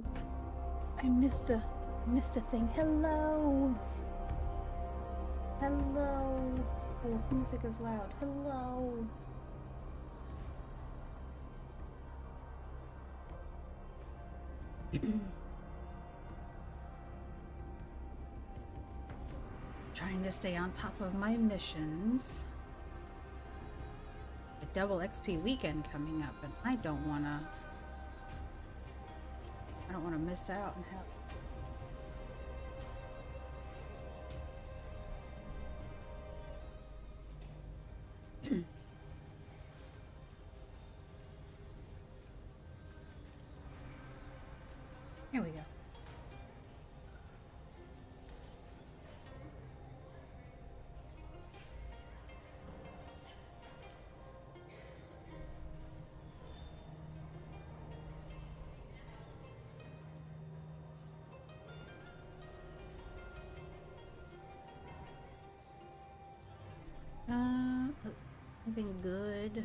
Oh, I missed a thing. Hello. Hello. Oh, music is loud. Hello. Trying to stay on top of my missions. A double XP weekend coming up, and I don't wanna miss out and have. Here we go. Something good.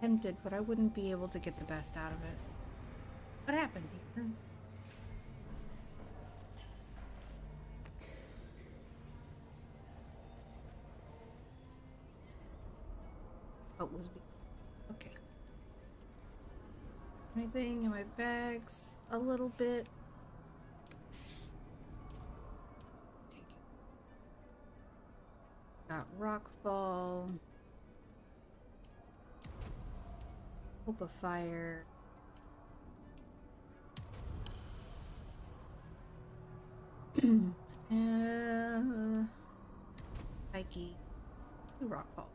Tempted, but I wouldn't be able to get the best out of it. What happened here? What was okay. Anything in my bags? A little bit. Take it. Got rockfall. Hope of fire. Pikey. Rockfall.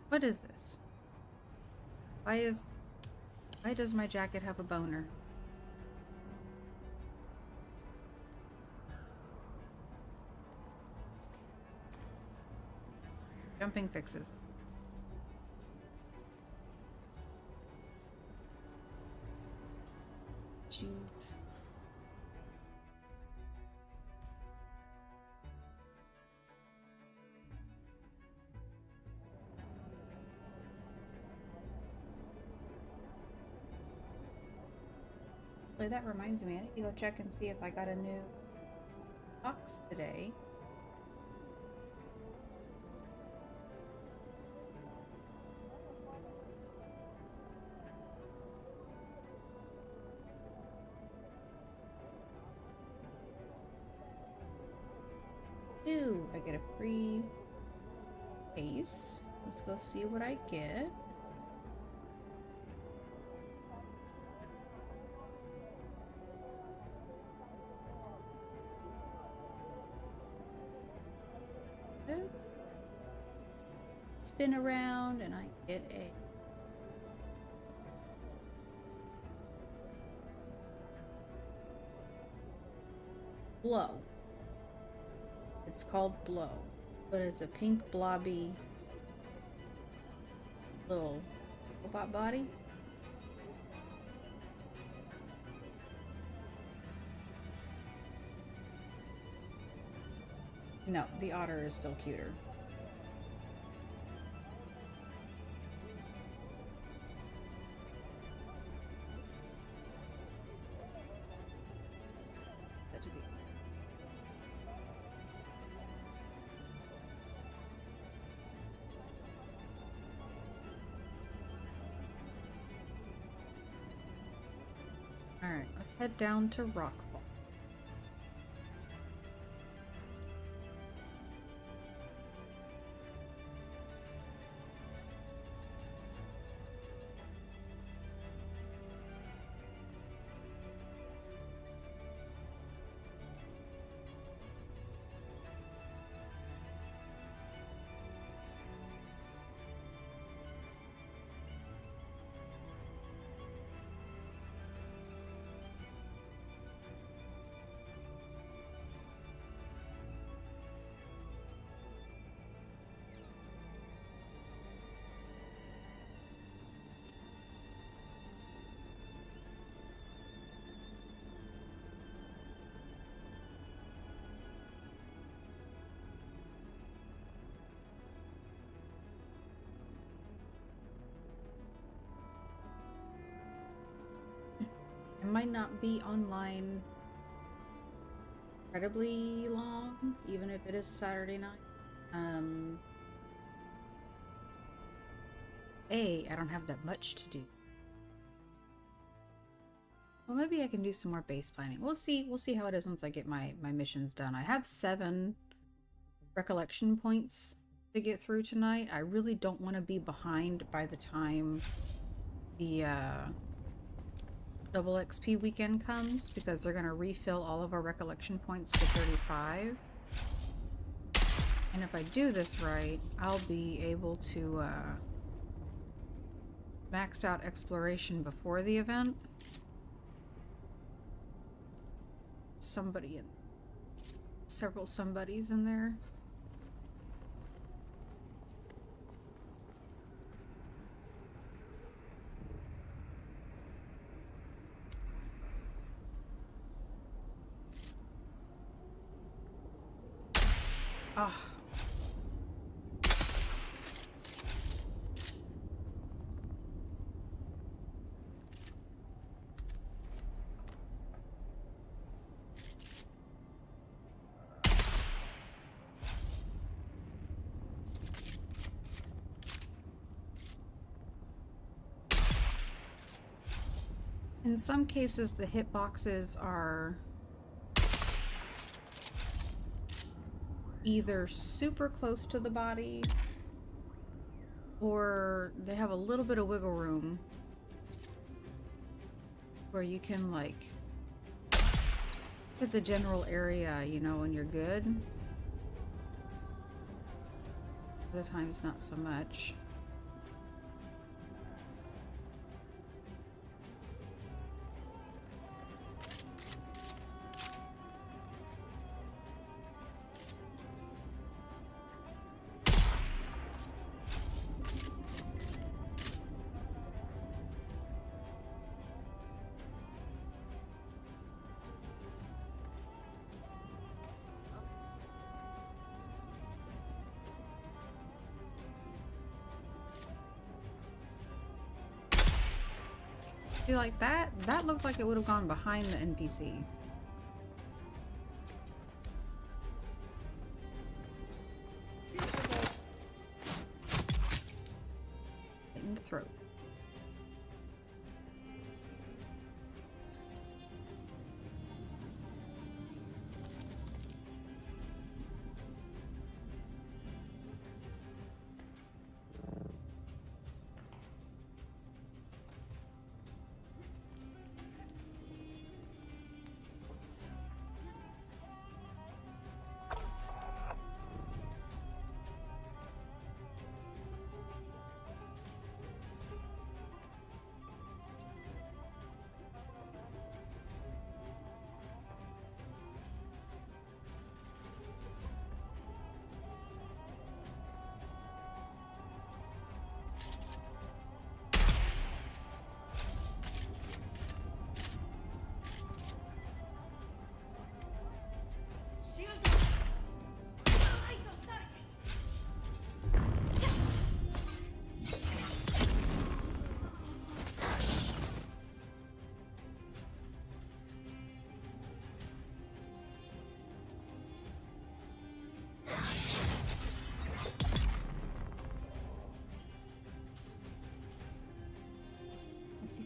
What is this? Why does my jacket have a boner? Jumping fixes. Shoes. That reminds me, I need to go check and see if I got a new box today. Ooh, I get a free case. Let's go see what I get. Spin around and I get a blow. It's called blow, but it's a pink blobby little robot body. No, the otter is still cuter. Alright, let's head down to Rockfall. might not be online incredibly long, even if it is a Saturday night. I don't have that much to do. Well, maybe I can do some more base planning. We'll see. We'll see how it is once I get my missions done. I have 7 recollection points to get through tonight. I really don't want to be behind by the time the double XP weekend comes, because they're going to refill all of our recollection points to 35. And if I do this right, I'll be able to max out exploration before the event. Several somebodies in there. Oh. In some cases, the hitboxes are either super close to the body, or they have a little bit of wiggle room where you can, like, hit the general area, you know, and you're good. Other times, not so much. See, like that looked like it would have gone behind the NPC. In the throat.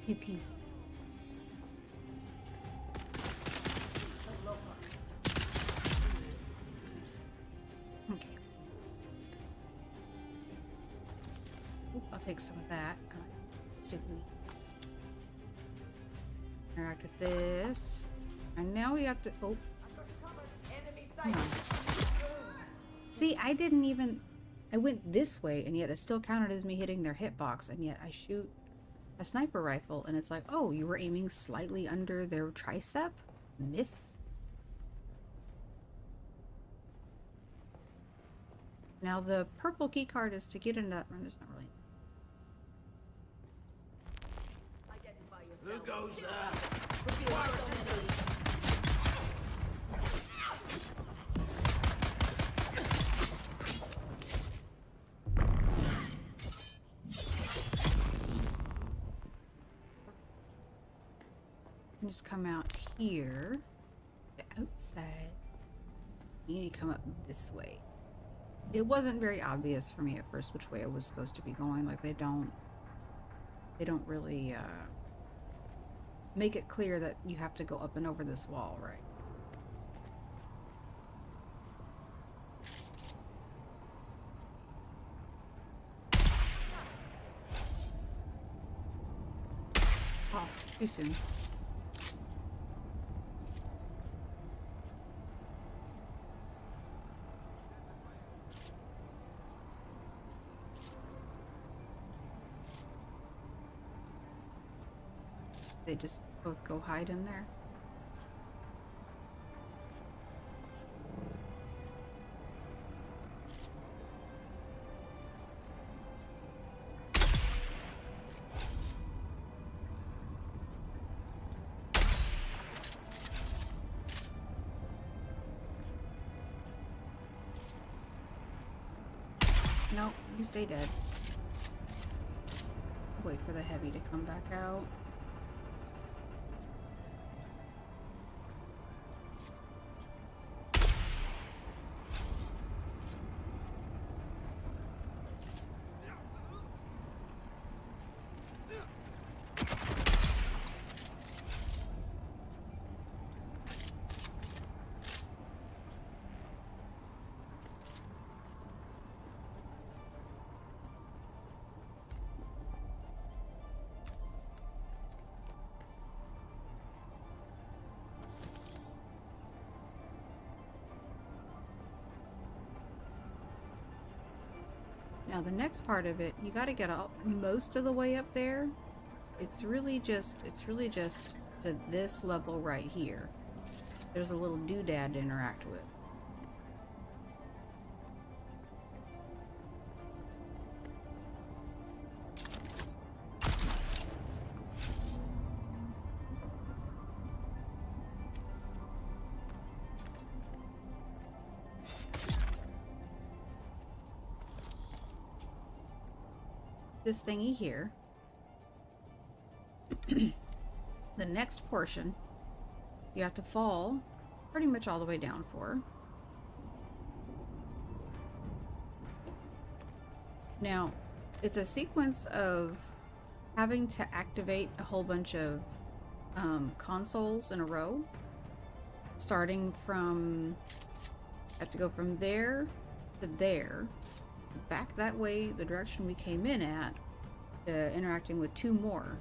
PP. Okay. Oop, I'll take some of that. Let's see if we interact with this. And now we have to. Oh. Come on. See, I didn't even. I went this way, and yet it still counted as me hitting their hitbox, and yet I shoot a sniper rifle, and it's like, oh, you were aiming slightly under their tricep? Miss. Now the purple key card is to get into that. There's not really. Who goes there? can just come out here. The outside. You need to come up this way. It wasn't very obvious for me at first which way I was supposed to be going. Like they don't really make it clear that you have to go up and over this wall, right? Oh, too soon. They just both go hide in there. Nope, you stay dead. Wait for the heavy to come back out. Now the next part of it, you got to get out most of the way up there. It's really just to this level right here. There's a little doodad to interact with. This thingy here. The next portion you have to fall pretty much all the way down for. Now, it's a sequence of having to activate a whole bunch of consoles in a row. Starting from, have to go from there to there. Back that way, the direction we came in at, interacting with two more.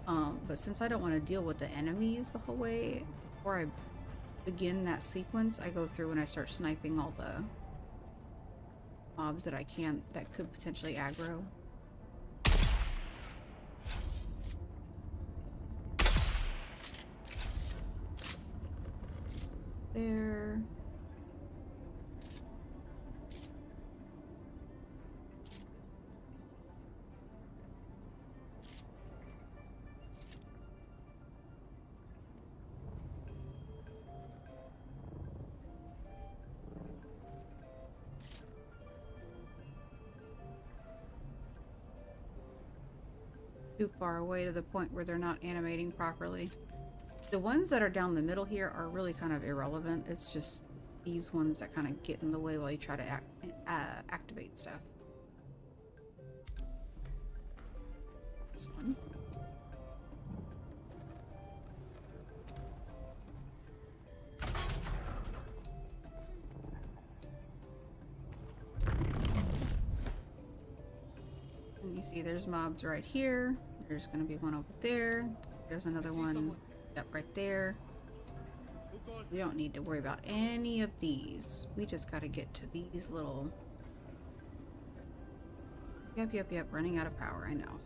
But since I don't want to deal with the enemies the whole way, before I begin that sequence, I go through and I start sniping all the mobs that that could potentially aggro. There. Too far away to the point where they're not animating properly. The ones that are down the middle here are really kind of irrelevant. It's just these ones that kind of get in the way while you try to activate stuff. This one. And you see there's mobs right here. There's going to be one over there. There's another one up right there. We don't need to worry about any of these. We just got to get to these little... Yep. Running out of power, I know.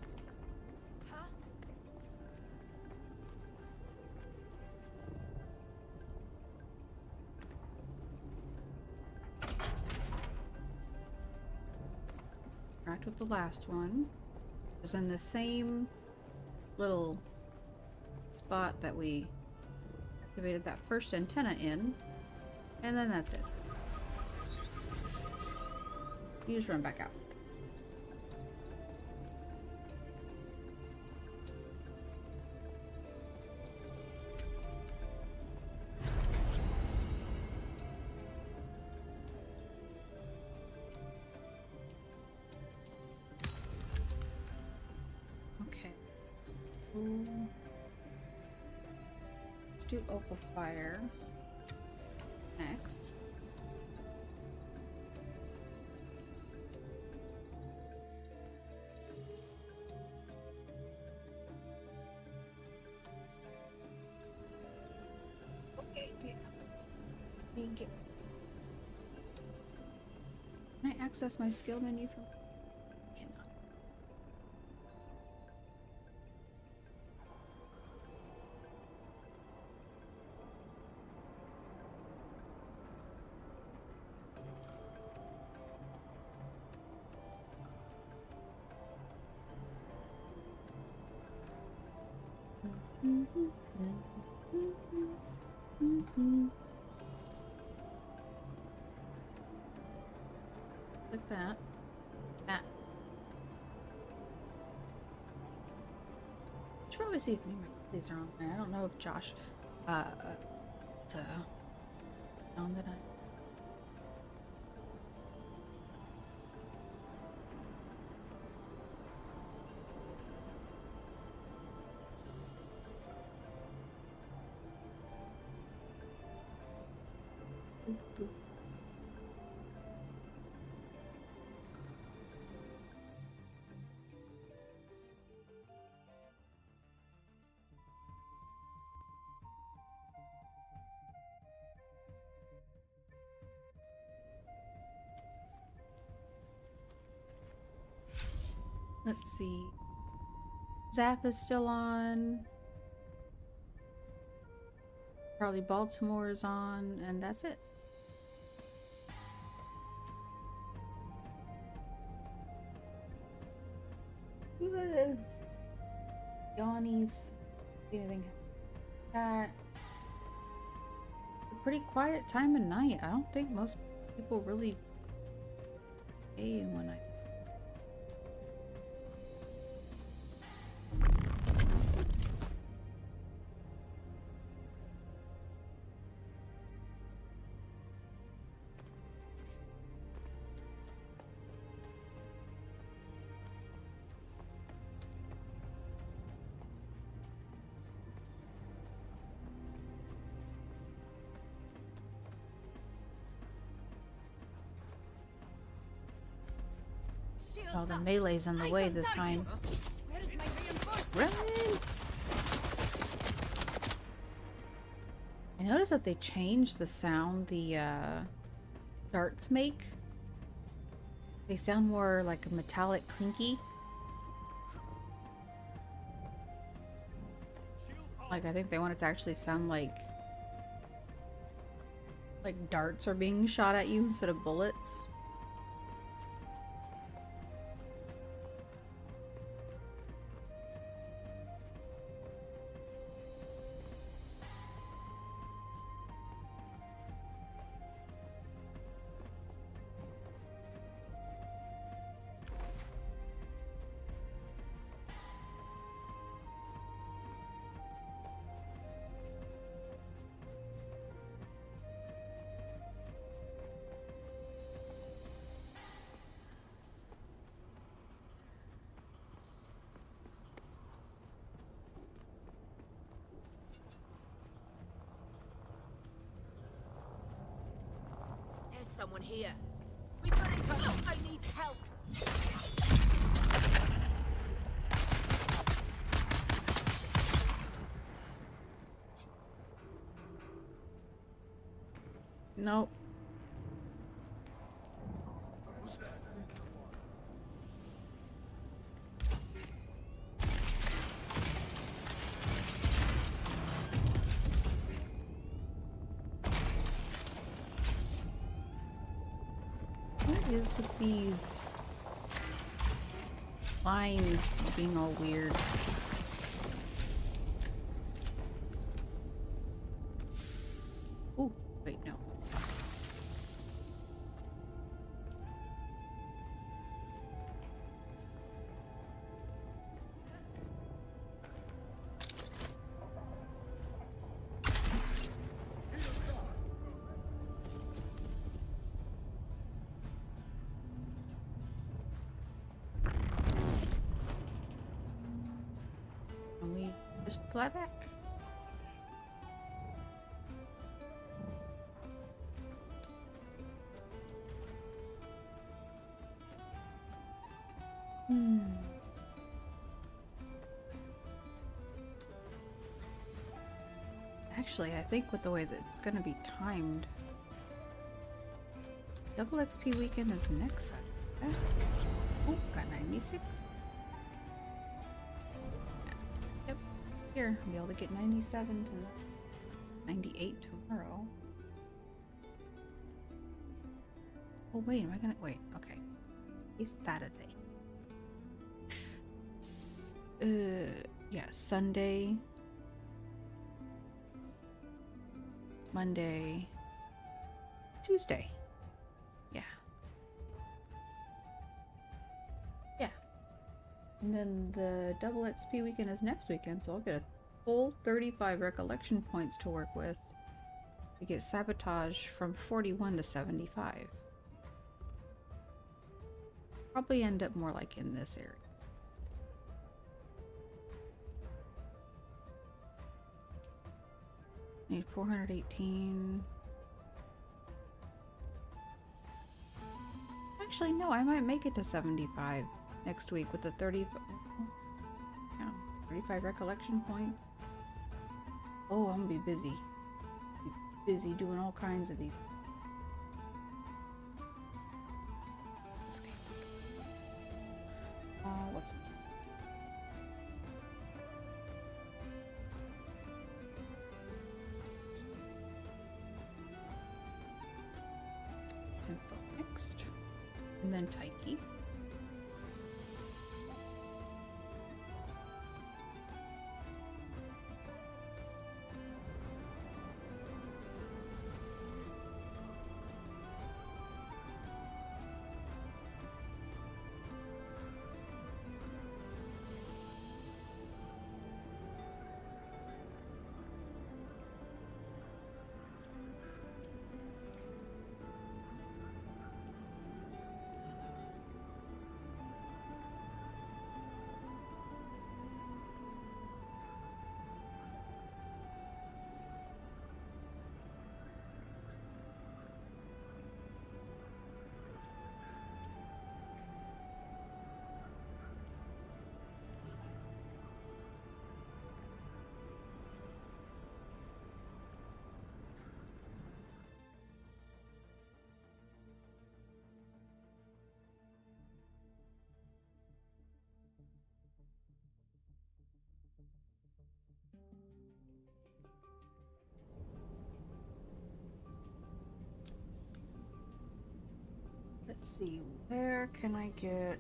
Interact with the last one. It's in the same little spot that we activated that first antenna in, and then that's it. You just run back out. Let's do Opal Fire next. Okay, can I access my skill menu from? Cannot. Like that. That. Should probably see if any of my these are on there. I don't know if Josh found that Let's see. Zap is still on. Probably Baltimore is on, and that's it. Yawnies. See anything? That. It's a pretty quiet time of night. I don't think most people really pay when I. Oh, the melee's in the way this time. Run! I noticed that they changed the sound the darts make. They sound more like a metallic clinky. Like I think they want it to actually sound like darts are being shot at you instead of bullets. Someone here. We got it covered. I need help. Nope. What is with these lines being all weird? Oh, wait, no. just fly back. Actually, I think with the way that it's gonna be timed, double XP weekend is next Saturday. Oh, got 96. Yep, here, I'll be able to get 97 to 98 tomorrow. Oh wait, am I gonna wait? Okay, it's Saturday. Yeah, Sunday, Monday, Tuesday. Yeah. Yeah. And then the double XP weekend is next weekend, so I'll get a full 35 recollection points to work with to get sabotage from 41 to 75. Probably end up more like in this area. Need 418. Actually, no, I might make it to 75 next week with the 35 recollection points. Oh, I'm gonna be busy. Be busy doing all kinds of these. It's okay. What's simple next, and then Taiki. Let's see, where can I get...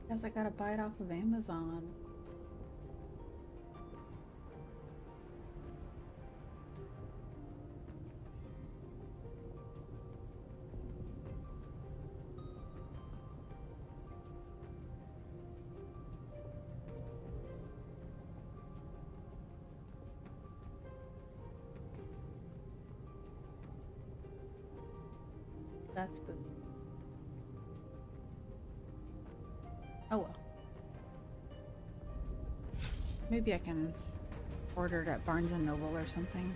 Guess I gotta buy it off of Amazon. That's boo. Oh well. Maybe I can order it at Barnes & Noble or something.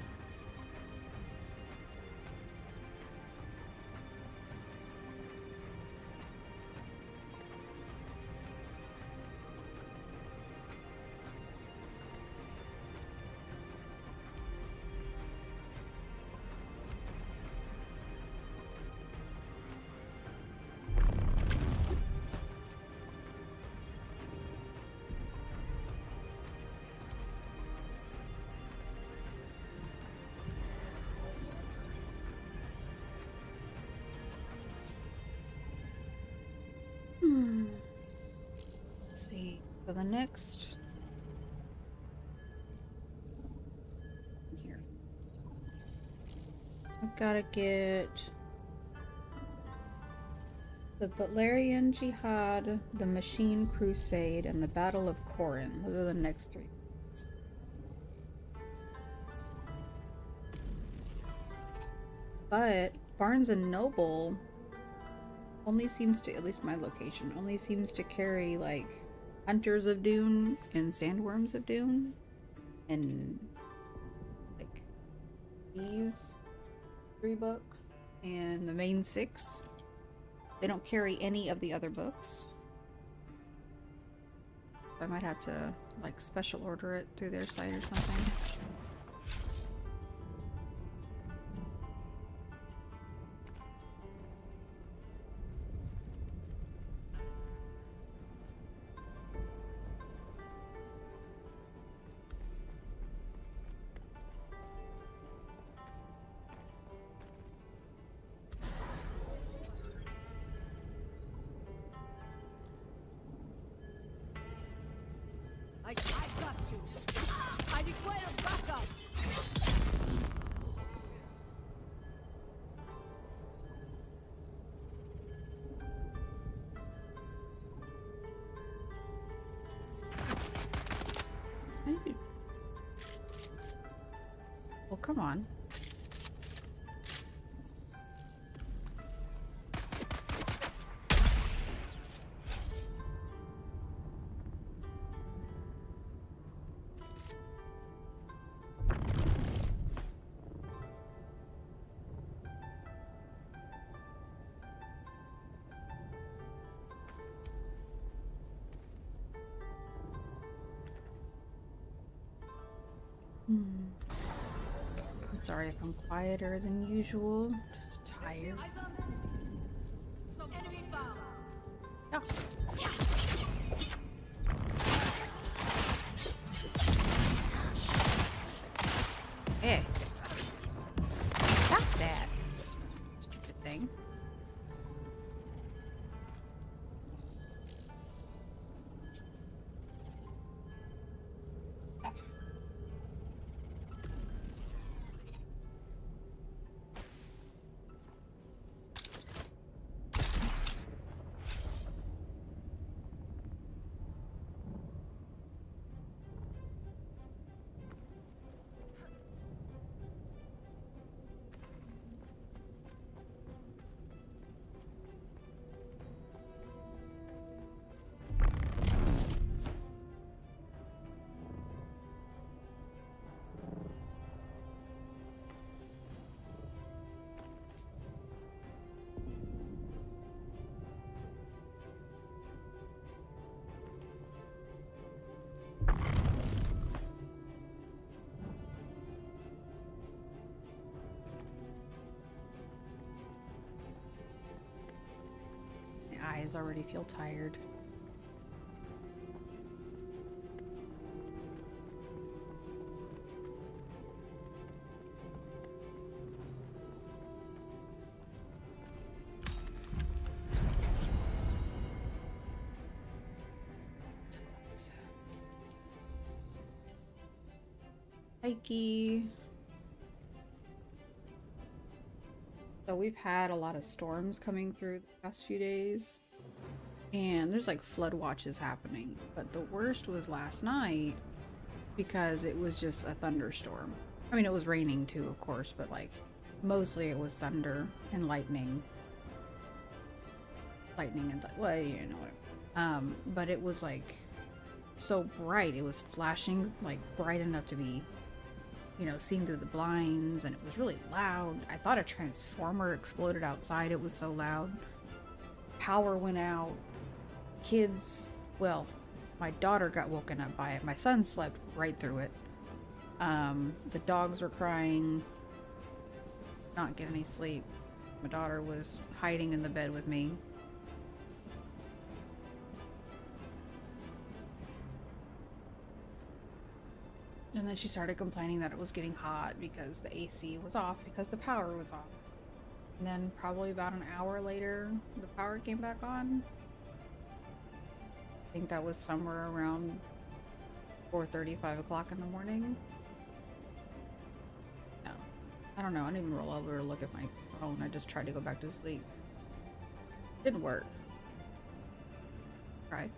let's see. So the next here, I've got to get the Valerian Jihad, the Machine Crusade, and the Battle of Corin. Those are the next three. But Barnes and Noble only seems to, at least my location, only seems to carry like Hunters of Dune and Sandworms of Dune and like these 3 books and the main 6. They don't carry any of the other books. I might have to like special order it through their site or something. I got you. I require backup. Well, come on. I'm sorry if I'm quieter than usual. Just tired. Eyes on them. Some enemy found. Oh. Hey. Stop that. Stupid thing. My eyes already feel tired. Hikey. So we've had a lot of storms coming through the past few days, and there's like flood watches happening, but the worst was last night because it was just a thunderstorm. I mean, it was raining too, of course, but like mostly it was thunder and lightning. Well, you know what. But it was like so bright. It was flashing like bright enough to be, you know, seen through the blinds, and it was really loud. I thought a transformer exploded outside. It was so loud. Power went out. Kids, well, my daughter got woken up by it. My son slept right through it. The dogs were crying, not getting any sleep. My daughter was hiding in the bed with me. And then she started complaining that it was getting hot because the AC was off because the power was off. And then probably about an hour later, the power came back on. I think that was somewhere around 4:30, 5 o'clock in the morning. No, I don't know. I didn't even roll over to look at my phone. I just tried to go back to sleep. Didn't work. Right.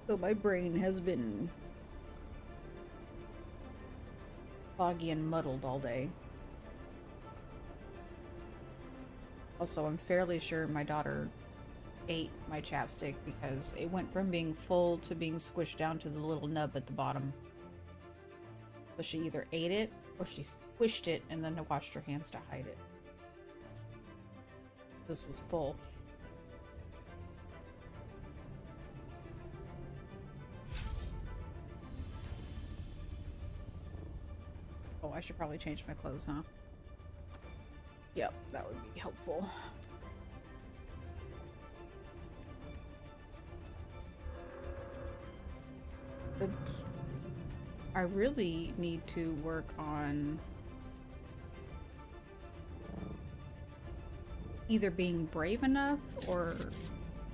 So my brain has been foggy and muddled all day. Also, I'm fairly sure my daughter ate my chapstick because it went from being full to being squished down to the little nub at the bottom. So she either ate it or she squished it and then washed her hands to hide it. This was full. Oh, I should probably change my clothes, huh? Yep, that would be helpful. But I really need to work on either being brave enough or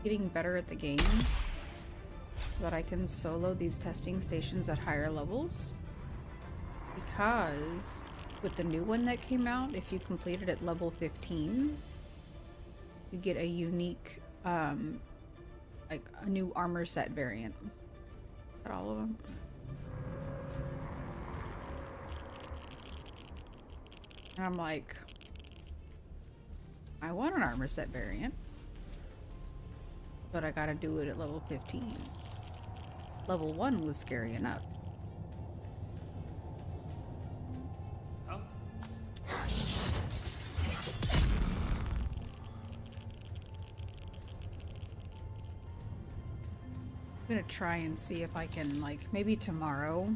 getting better at the game so that I can solo these testing stations at higher levels. Because with the new one that came out, if you complete it at level 15, you get a unique, like a new armor set variant. Is that all of them? And I'm like, I want an armor set variant, but I gotta do it at level 15. Level 1 was scary enough. I'm gonna try and see if I can, like, maybe tomorrow,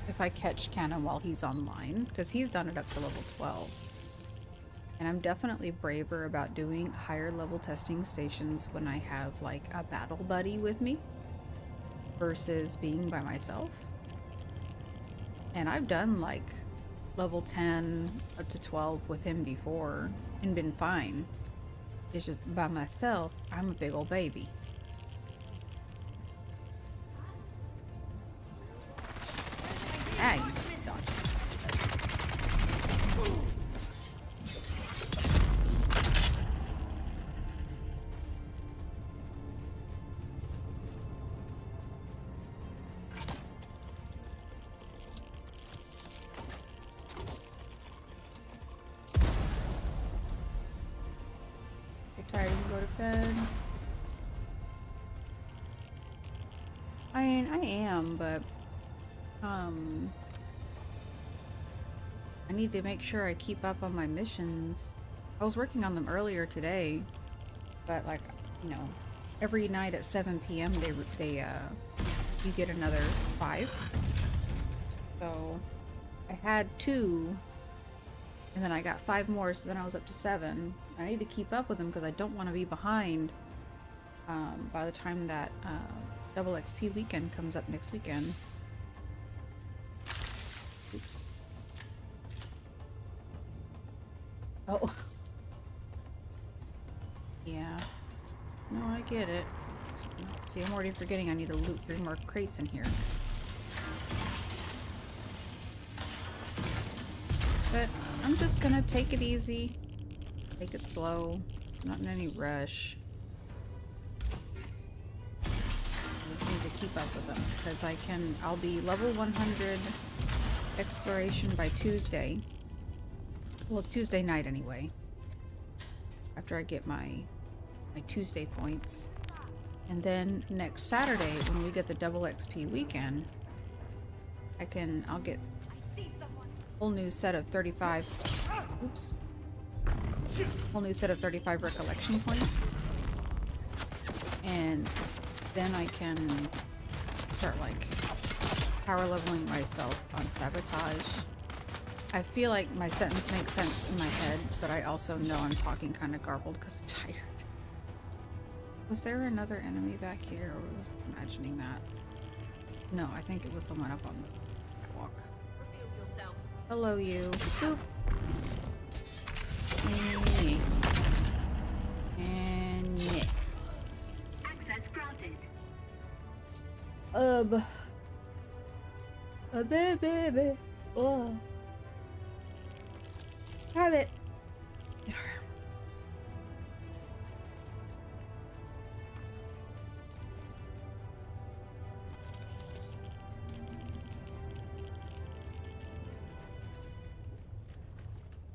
if I catch Cannon while he's online, because he's done it up to level 12. And I'm definitely braver about doing higher level testing stations when I have, like, a battle buddy with me versus being by myself. And I've done, like, level 10 up to 12 with him before and been fine. It's just by myself, I'm a big old baby. Ah, you dodged. You're tired and go to bed? I mean, I am, but I need to make sure I keep up on my missions. I was working on them earlier today, but, like, you know, every night at 7 p.m. you get another 5. So I had 2, and then I got 5 more, so then I was up to 7. I need to keep up with them because I don't want to be behind by the time that double XP weekend comes up next weekend. Oops. Oh. Yeah. No, I get it. See, I'm already forgetting I need to loot 3 more crates in here. But I'm just gonna take it easy. Take it slow. Not in any rush. I just need to keep up with them because I'll be level 100 exploration by Tuesday. Well, Tuesday night anyway. After I get my Tuesday points. And then next Saturday when we get the double XP weekend, I'll get a whole new set of 35 whole new set of 35 recollection points. And then I can start, like, power leveling myself on sabotage. I feel like my sentence makes sense in my head, but I also know I'm talking kind of garbled because I'm tired. Was there another enemy back here, or was I imagining that? No, I think it was the one up on the catwalk. Hello, you. Boop. And yeah. A baby. Oh. Got it.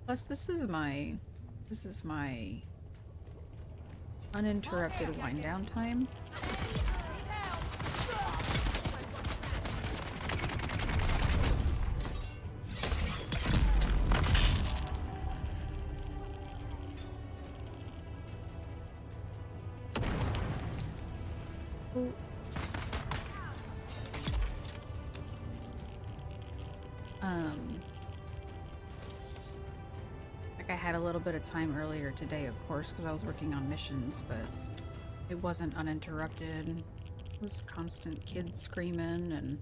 Plus, this is my uninterrupted wind down time. Ooh. Like I had a little bit of time earlier today, of course, because I was working on missions, but it wasn't uninterrupted. It was constant kids screaming, and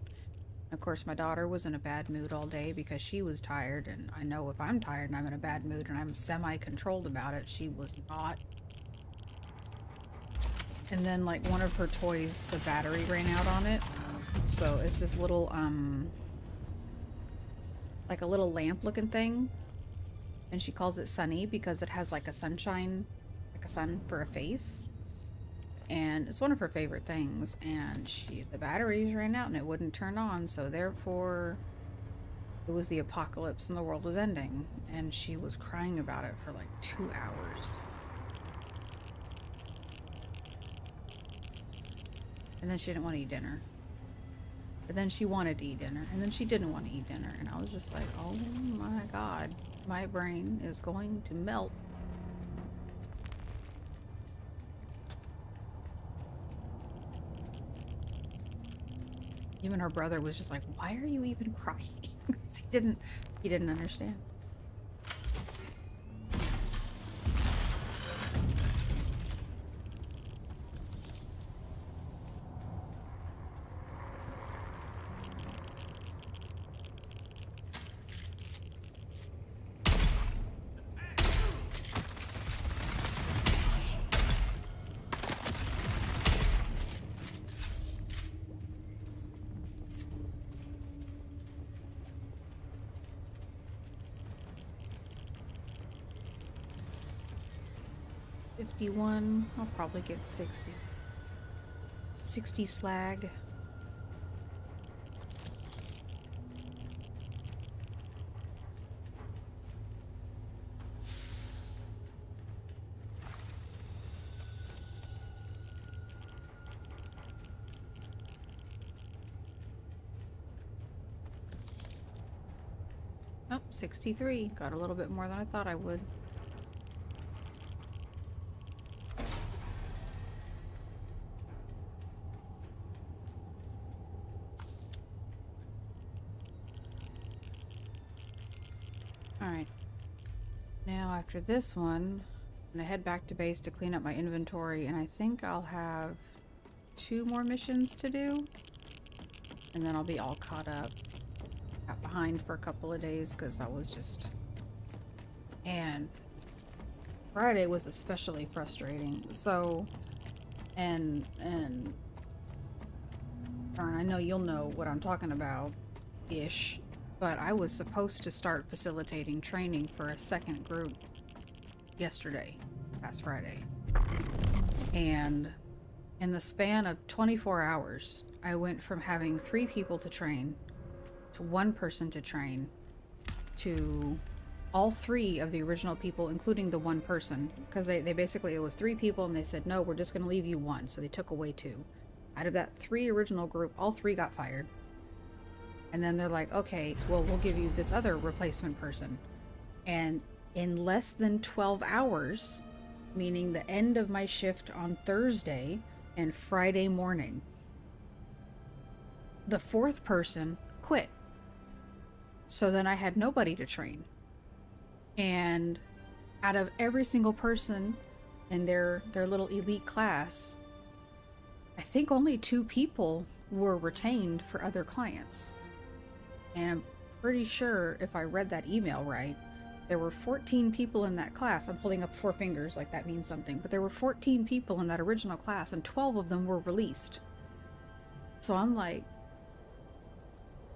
of course my daughter was in a bad mood all day because she was tired, and I know if I'm tired and I'm in a bad mood and I'm semi-controlled about it, she was not. And then like one of her toys, the battery ran out on it. So it's this little, like a little lamp looking thing. And she calls it Sunny because it has like a sunshine, like a sun for a face. And it's one of her favorite things. And the batteries ran out and it wouldn't turn on. So therefore, it was the apocalypse and the world was ending. And she was crying about it for like 2 hours. And then she didn't want to eat dinner. But then she wanted to eat dinner. And then she didn't want to eat dinner. And I was just like, oh my God, my brain is going to melt. Even her brother was just like, why are you even crying? he didn't understand. I'll probably get 60. 60 slag. Oh, 63. Got a little bit more than I thought I would. Alright. Now after this one, I'm gonna head back to base to clean up my inventory, and I think I'll have 2 more missions to do. And then I'll be all caught up. Got behind for a couple of days because I was just... And Friday was especially frustrating. So, and darn, I know you'll know what I'm talking about, ish. But I was supposed to start facilitating training for a second group yesterday, past Friday. And in the span of 24 hours, I went from having 3 people to train to 1 person to train to all 3 of the original people, including the 1 person. Because they basically, it was 3 people and they said, no, we're just going to leave you 1. So they took away 2. Out of that 3 original group, all 3 got fired. And then they're like, okay, well, we'll give you this other replacement person. And in less than 12 hours, meaning the end of my shift on Thursday and Friday morning, the 4th person quit. So then I had nobody to train. And out of every single person in their little elite class, I think only 2 people were retained for other clients. And I'm pretty sure if I read that email right, there were 14 people in that class. I'm holding up 4 fingers like that means something. But there were 14 people in that original class and 12 of them were released. So I'm like,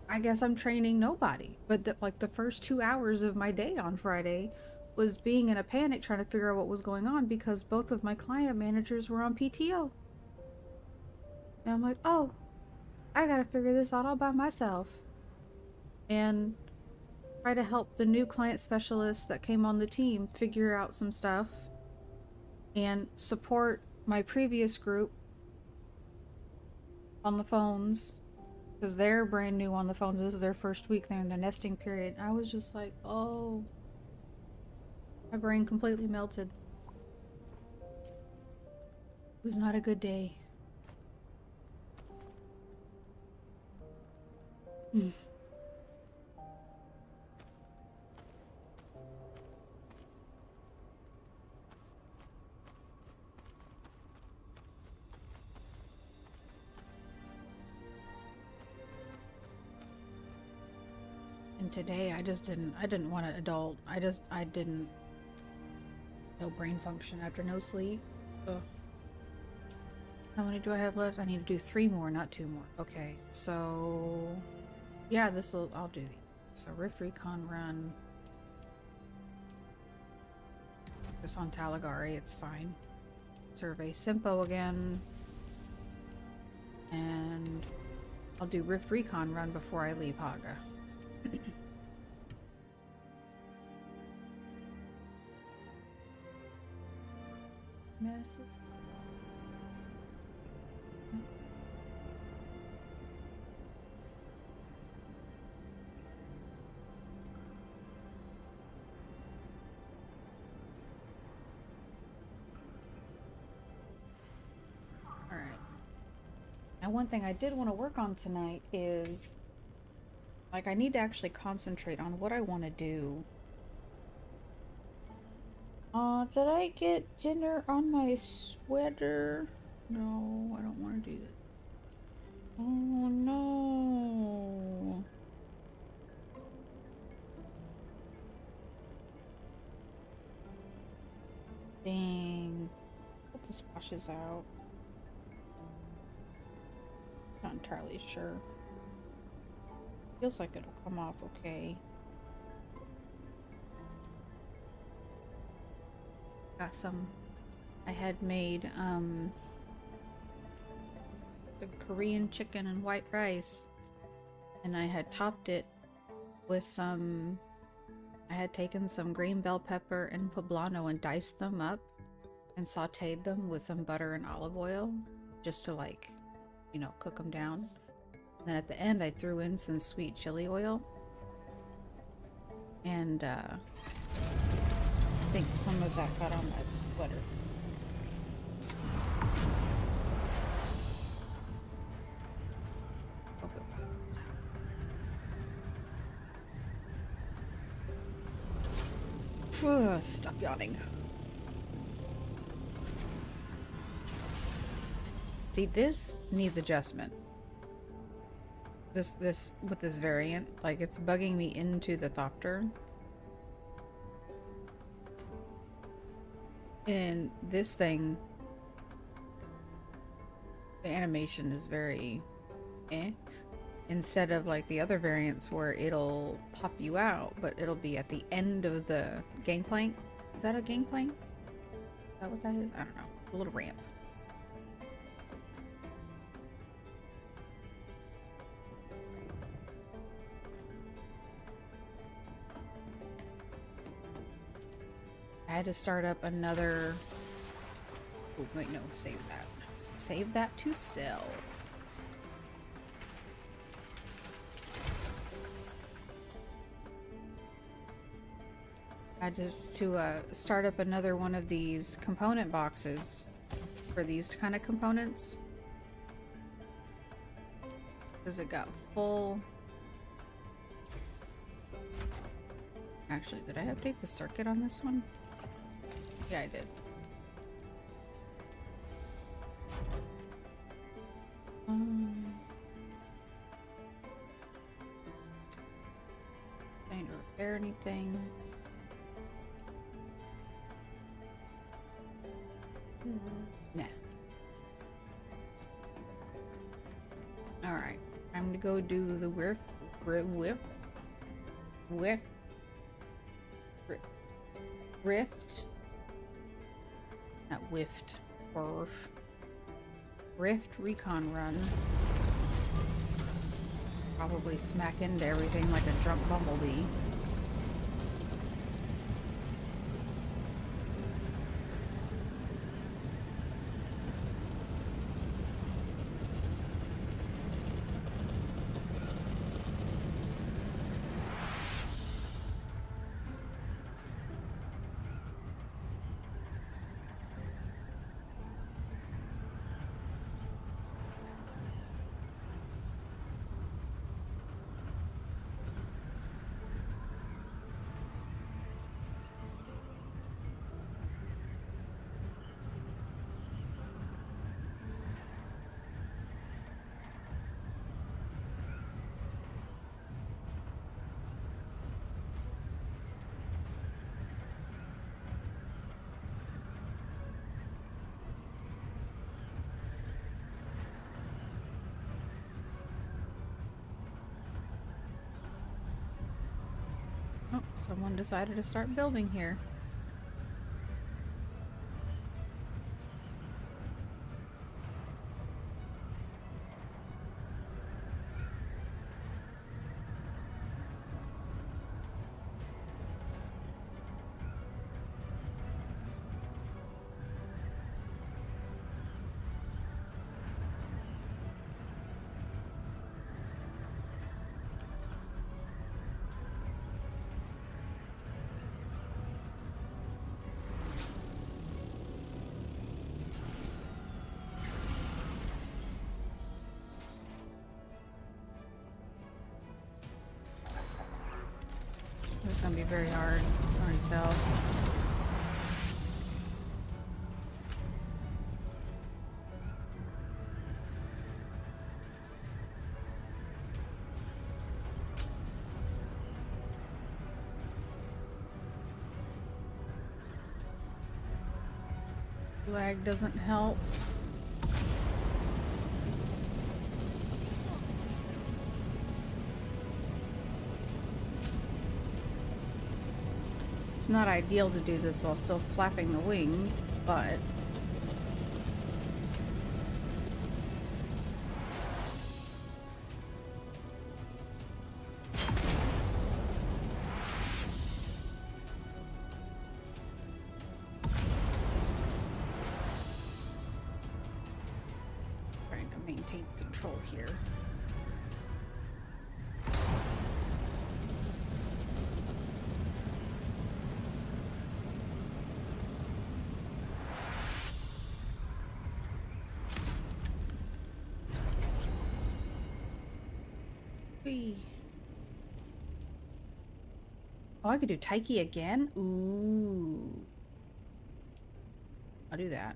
I guess I'm training nobody. But like the first 2 hours of my day on Friday was being in a panic trying to figure out what was going on because both of my client managers were on PTO. And I'm like, oh, I gotta figure this out all by myself. And try to help the new client specialist that came on the team figure out some stuff and support my previous group on the phones because they're brand new on the phones. This is their first week. They're in the nesting period. I was just like, oh, my brain completely melted. It was not a good day. And today I didn't want to adult. I didn't, no brain function after no sleep. Ugh. How many do I have left? I need to do 3 more, not 2 more. Okay, so yeah, I'll do these. So Rift Recon run. Focus on Talagari, it's fine. Survey Simpo again. And I'll do Rift Recon run before I leave Haga. Massive. All right. Now, one thing I did want to work on tonight is, like, I need to actually concentrate on what I want to do. Did I get dinner on my sweater? No, I don't want to do that. Oh, no. Dang. Put the squashes out. Not entirely sure. Feels like it'll come off okay. Got some, I had made the Korean chicken and white rice, and I had topped it with some, I had taken some green bell pepper and poblano and diced them up and sauteed them with some butter and olive oil just to, like, you know, cook them down. And then at the end I threw in some sweet chili oil and I think some of that got on my sweater. Stop yawning. See, this needs adjustment. This with this variant, like, it's bugging me into the Thopter. And this thing, the animation is very eh. Instead of like the other variants where it'll pop you out, but it'll be at the end of the gangplank. Is that a gangplank? Is that what that is? I don't know. A little ramp. I had to start up another... Oh, wait, no, save that. Save that to sell. I just to start up another one of these component boxes for these kind of components because it got full. Actually, did I update the circuit on this one? Yeah, I did. I need to repair anything. Nah. time to go do the rift. Not whiffed. Rift recon run. Probably smack into everything like a drunk bumblebee. Oh, someone decided to start building here. This is gonna be very hard. I already tell. Lag doesn't help. It's not ideal to do this while still flapping the wings, but trying to maintain control here. Oh, I could do Taiki again? Ooh. I'll do that.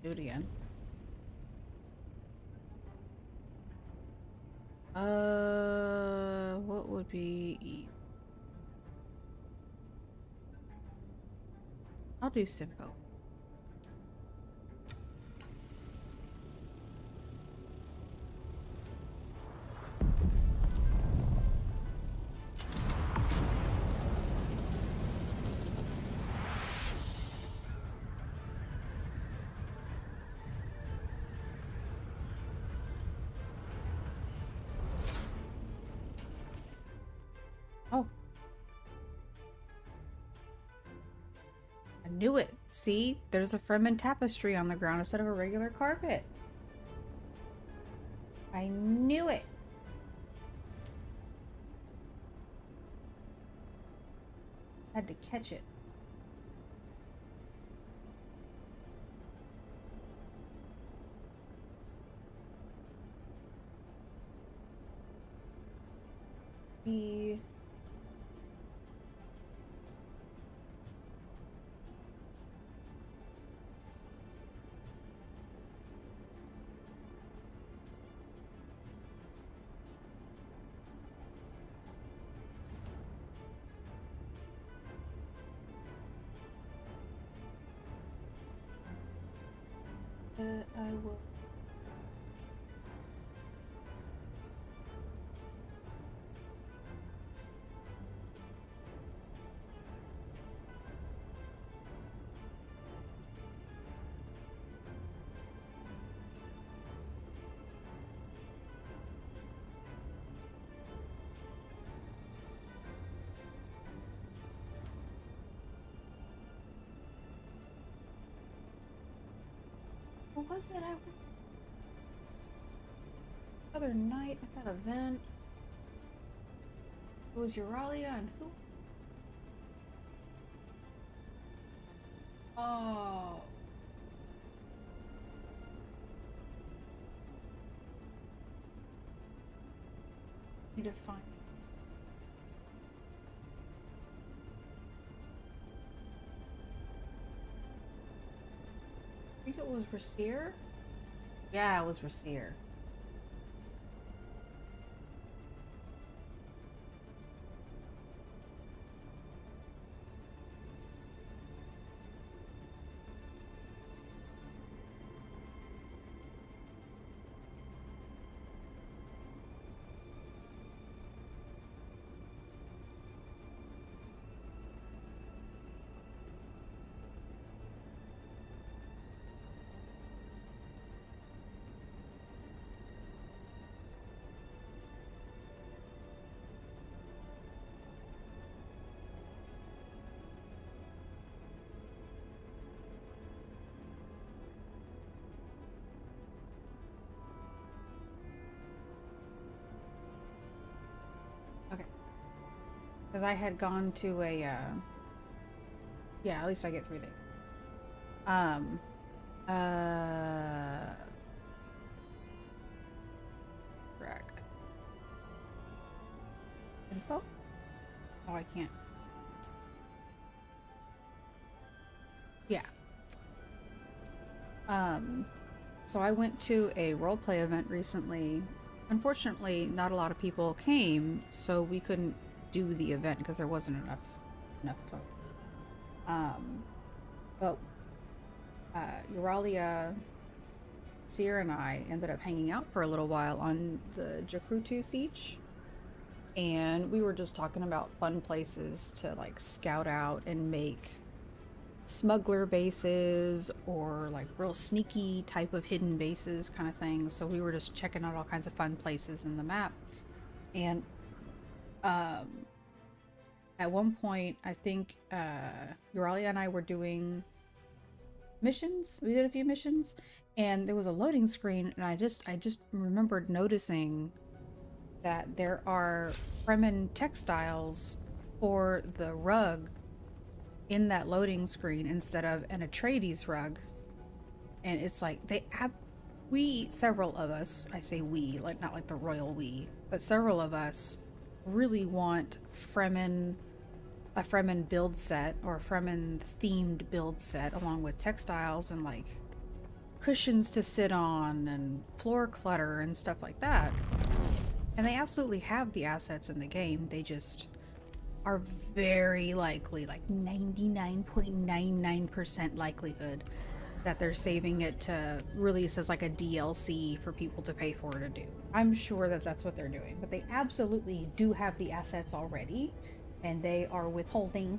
Do it again. What would be... I'll do Simpo. Oh. I knew it. See? There's a Fremen tapestry on the ground instead of a regular carpet. I knew it. Had to catch it. The... I will. What was it? I was other night at that event. It was Euralia and who? Oh. Need to find. I think it was Rasir. Yeah, it was Rasir. Okay. Because I had gone to a, yeah, at least I get 3 days. Um, uh, correct. Info? Oh, I can't. Yeah. So I went to a roleplay event recently. Unfortunately, not a lot of people came, so we couldn't do the event because there wasn't enough folk. But Euralia, Sierra, and I ended up hanging out for a little while on the Jakrutu siege, and we were just talking about fun places to like scout out and make smuggler bases or like real sneaky type of hidden bases kind of thing. So we were just checking out all kinds of fun places in the map. And at one point, I think Euralia and I were doing missions. We did a few missions, and there was a loading screen, and I just remembered noticing that there are Fremen textiles for the rug in that loading screen instead of an Atreides rug. And it's like several of us, I say we, like not like the royal we, but several of us really want a Fremen build set or a Fremen themed build set along with textiles and like cushions to sit on and floor clutter and stuff like that. And they absolutely have the assets in the game. They just are very likely, like 99.99% likelihood that they're saving it to release as like a DLC for people to pay for to do. I'm sure that that's what they're doing, but they absolutely do have the assets already, and they are withholding.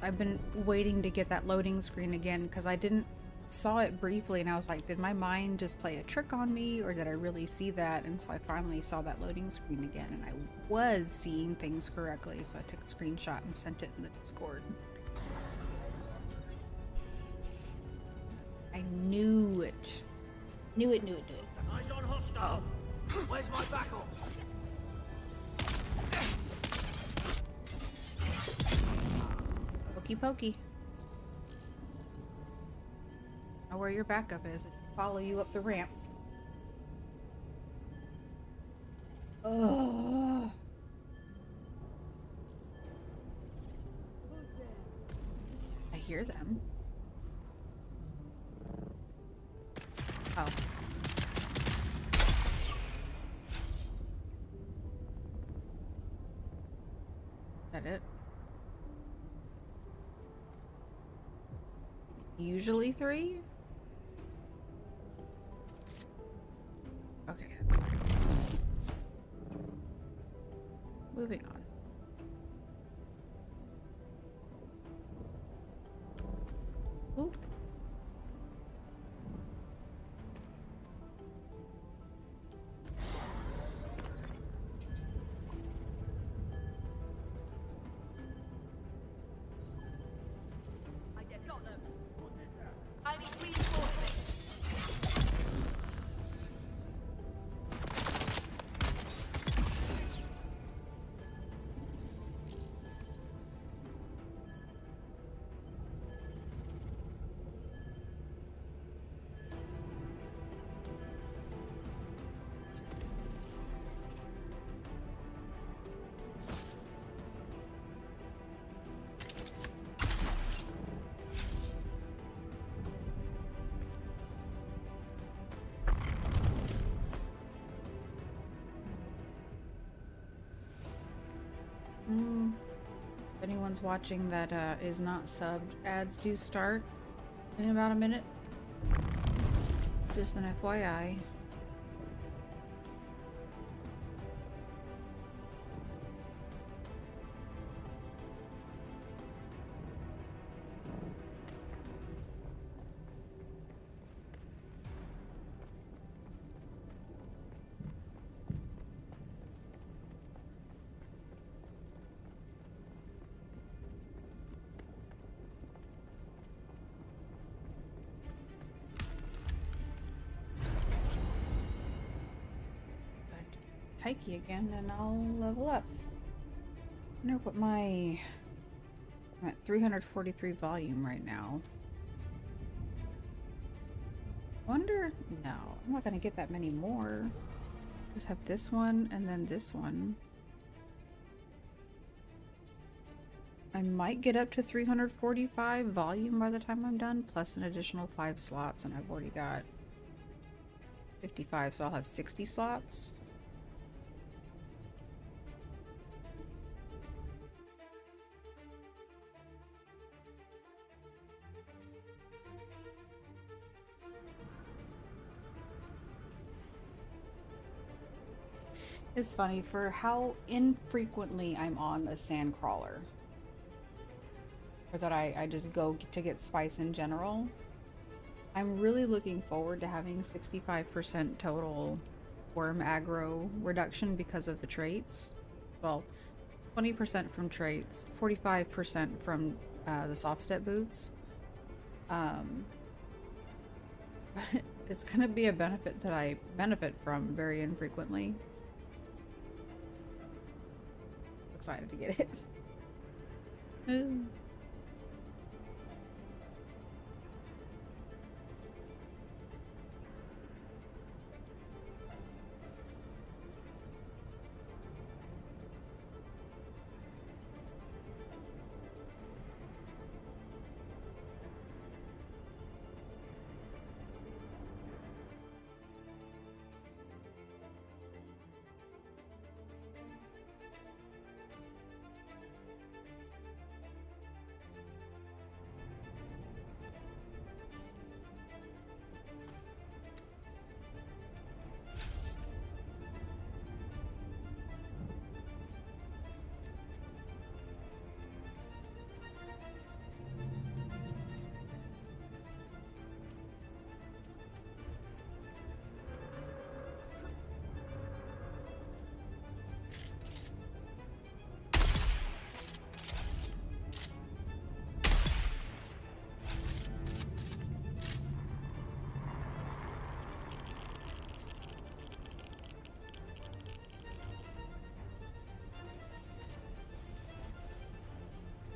I've been waiting to get that loading screen again because I saw it briefly and I was like, did my mind just play a trick on me or did I really see that? And so I finally saw that loading screen again and I was seeing things correctly, so I took a screenshot and sent it in the Discord. I knew it. Knew it. Eyes on hostile. Where's my backup? Pokey pokey. Know where your backup is. It follow you up the ramp. Oh. I hear them. Oh. Is that it? Usually 3? moving on. Oop. I got them. I need reinforcements. If anyone's watching that is not subbed, ads do start in about a minute. Just an FYI. Taiki again and I'll level up. I wonder what I'm at 343 volume right now. Wonder, no, I'm not gonna get that many more. Just have this one and then this one. I might get up to 345 volume by the time I'm done, plus an additional 5 slots, and I've already got 55, so I'll have 60 slots. It's funny for how infrequently I'm on a sand crawler, or that I just go to get spice in general. I'm really looking forward to having 65% total worm aggro reduction because of the traits. Well, 20% from traits, 45% from the soft step boots. It's gonna be a benefit that I benefit from very infrequently. Excited to get it. Ooh.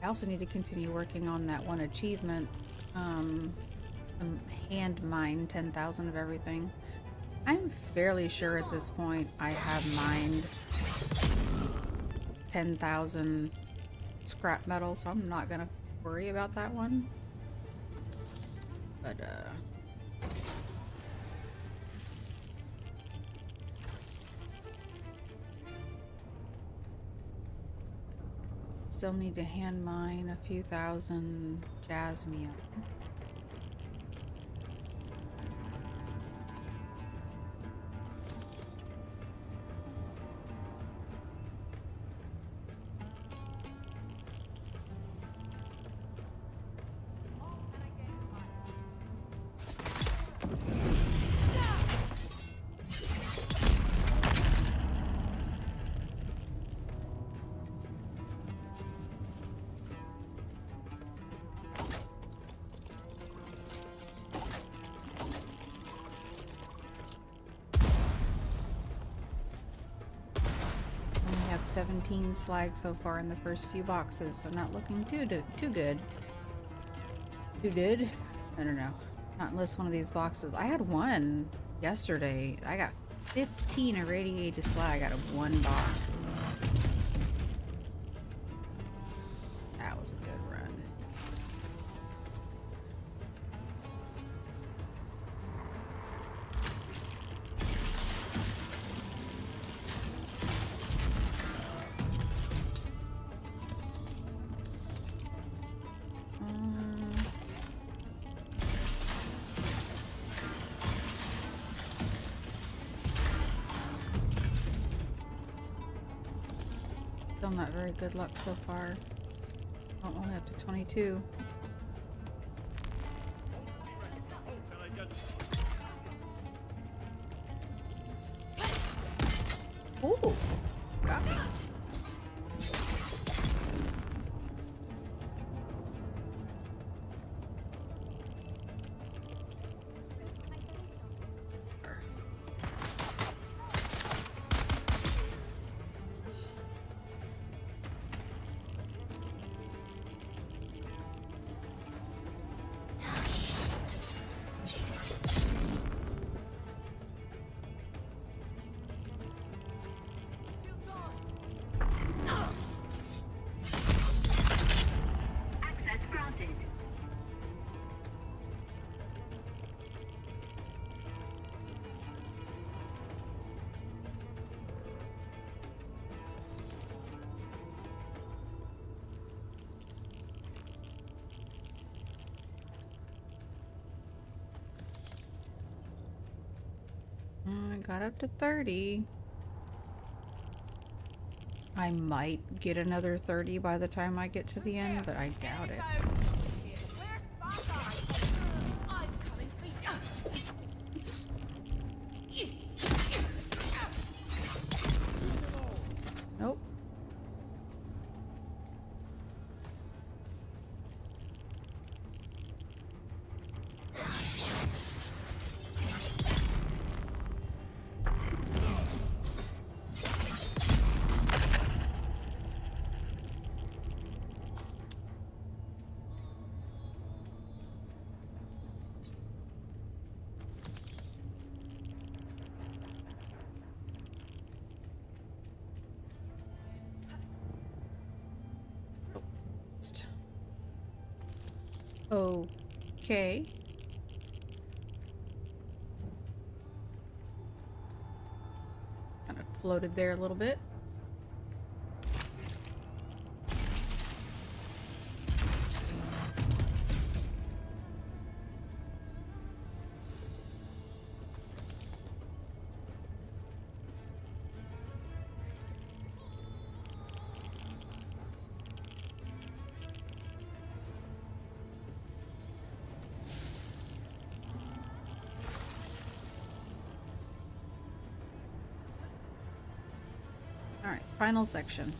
I also need to continue working on that one achievement, hand mine 10,000 of everything. I'm fairly sure at this point I have mined 10,000 scrap metal, so I'm not gonna worry about that one. But still need to hand mine a few thousand jasmine. 17 slag so far in the first few boxes, so not looking too good. Too good? I don't know. Not unless one of these boxes. I had one yesterday. I got 15 irradiated slag out of one box. That was a good run. Still not very good luck so far. Oh, only up to 22. Ooh, got me. Access granted. I got up to 30. I might get another 30 by the time I get to the end, but I doubt it. Where's Buckeye? I'm coming for you. Oops. Nope. Okay. Kind of floated there a little bit. All right, final section.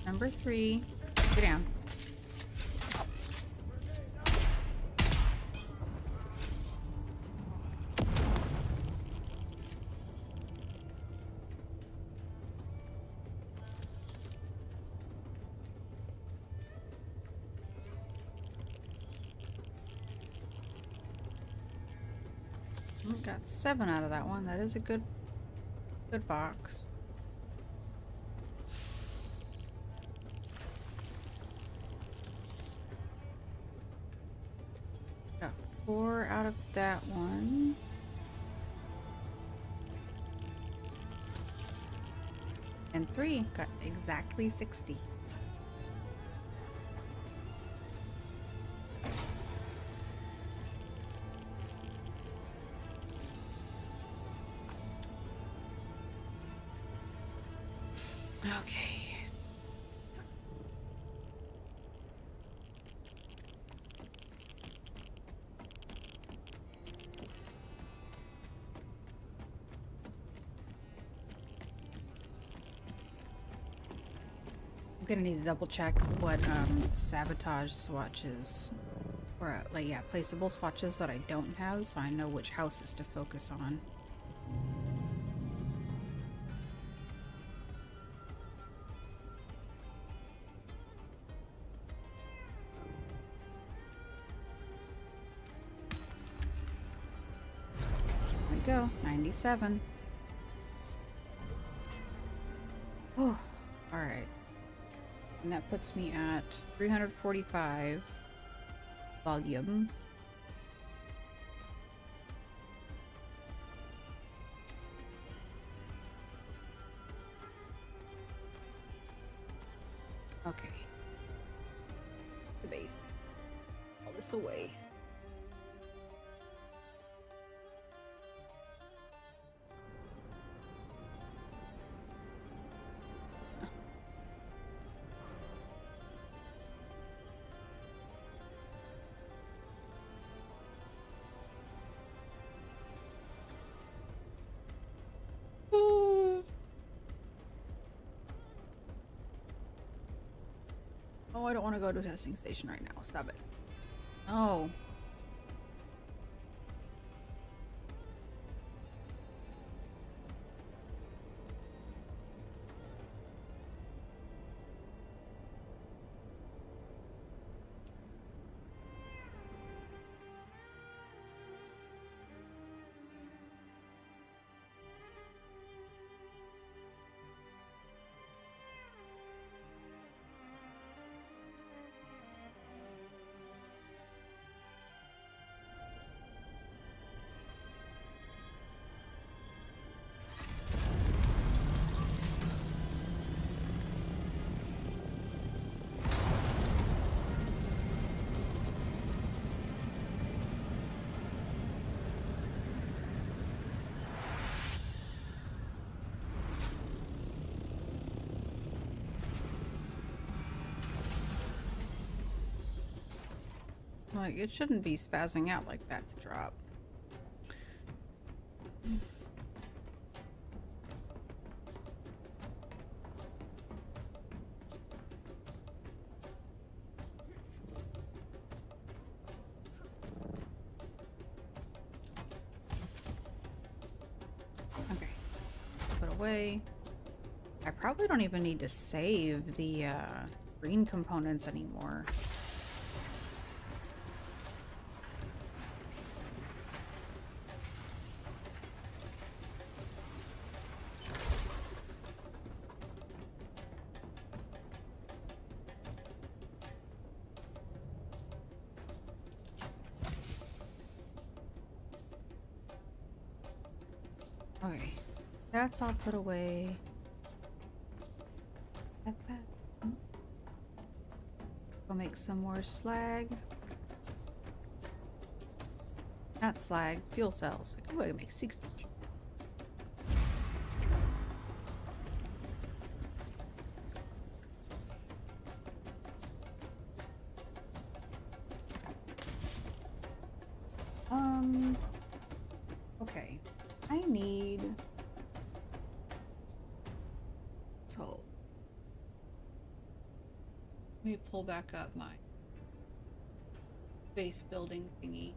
Number 3. Go down. Got 7 out of that one. That is a good box. Got 4 out of that one. And 3 got exactly 60. Okay. I'm gonna need to double check what sabotage swatches, or like, yeah, placeable swatches that I don't have, so I know which houses to focus on. There we go, 97. Oh, all right. And that puts me at 345 volume. Okay. The base. All this away. Oh, I don't want to go to a testing station right now. Stop it. Oh. Like, it shouldn't be spazzing out like that to drop. Okay. Put away. I probably don't even need to save the green components anymore. Okay, that's all put away. Go make some more slag. Not slag, fuel cells. Oh, I can make 62. Okay. I need... So... Let me pull back up my base building thingy.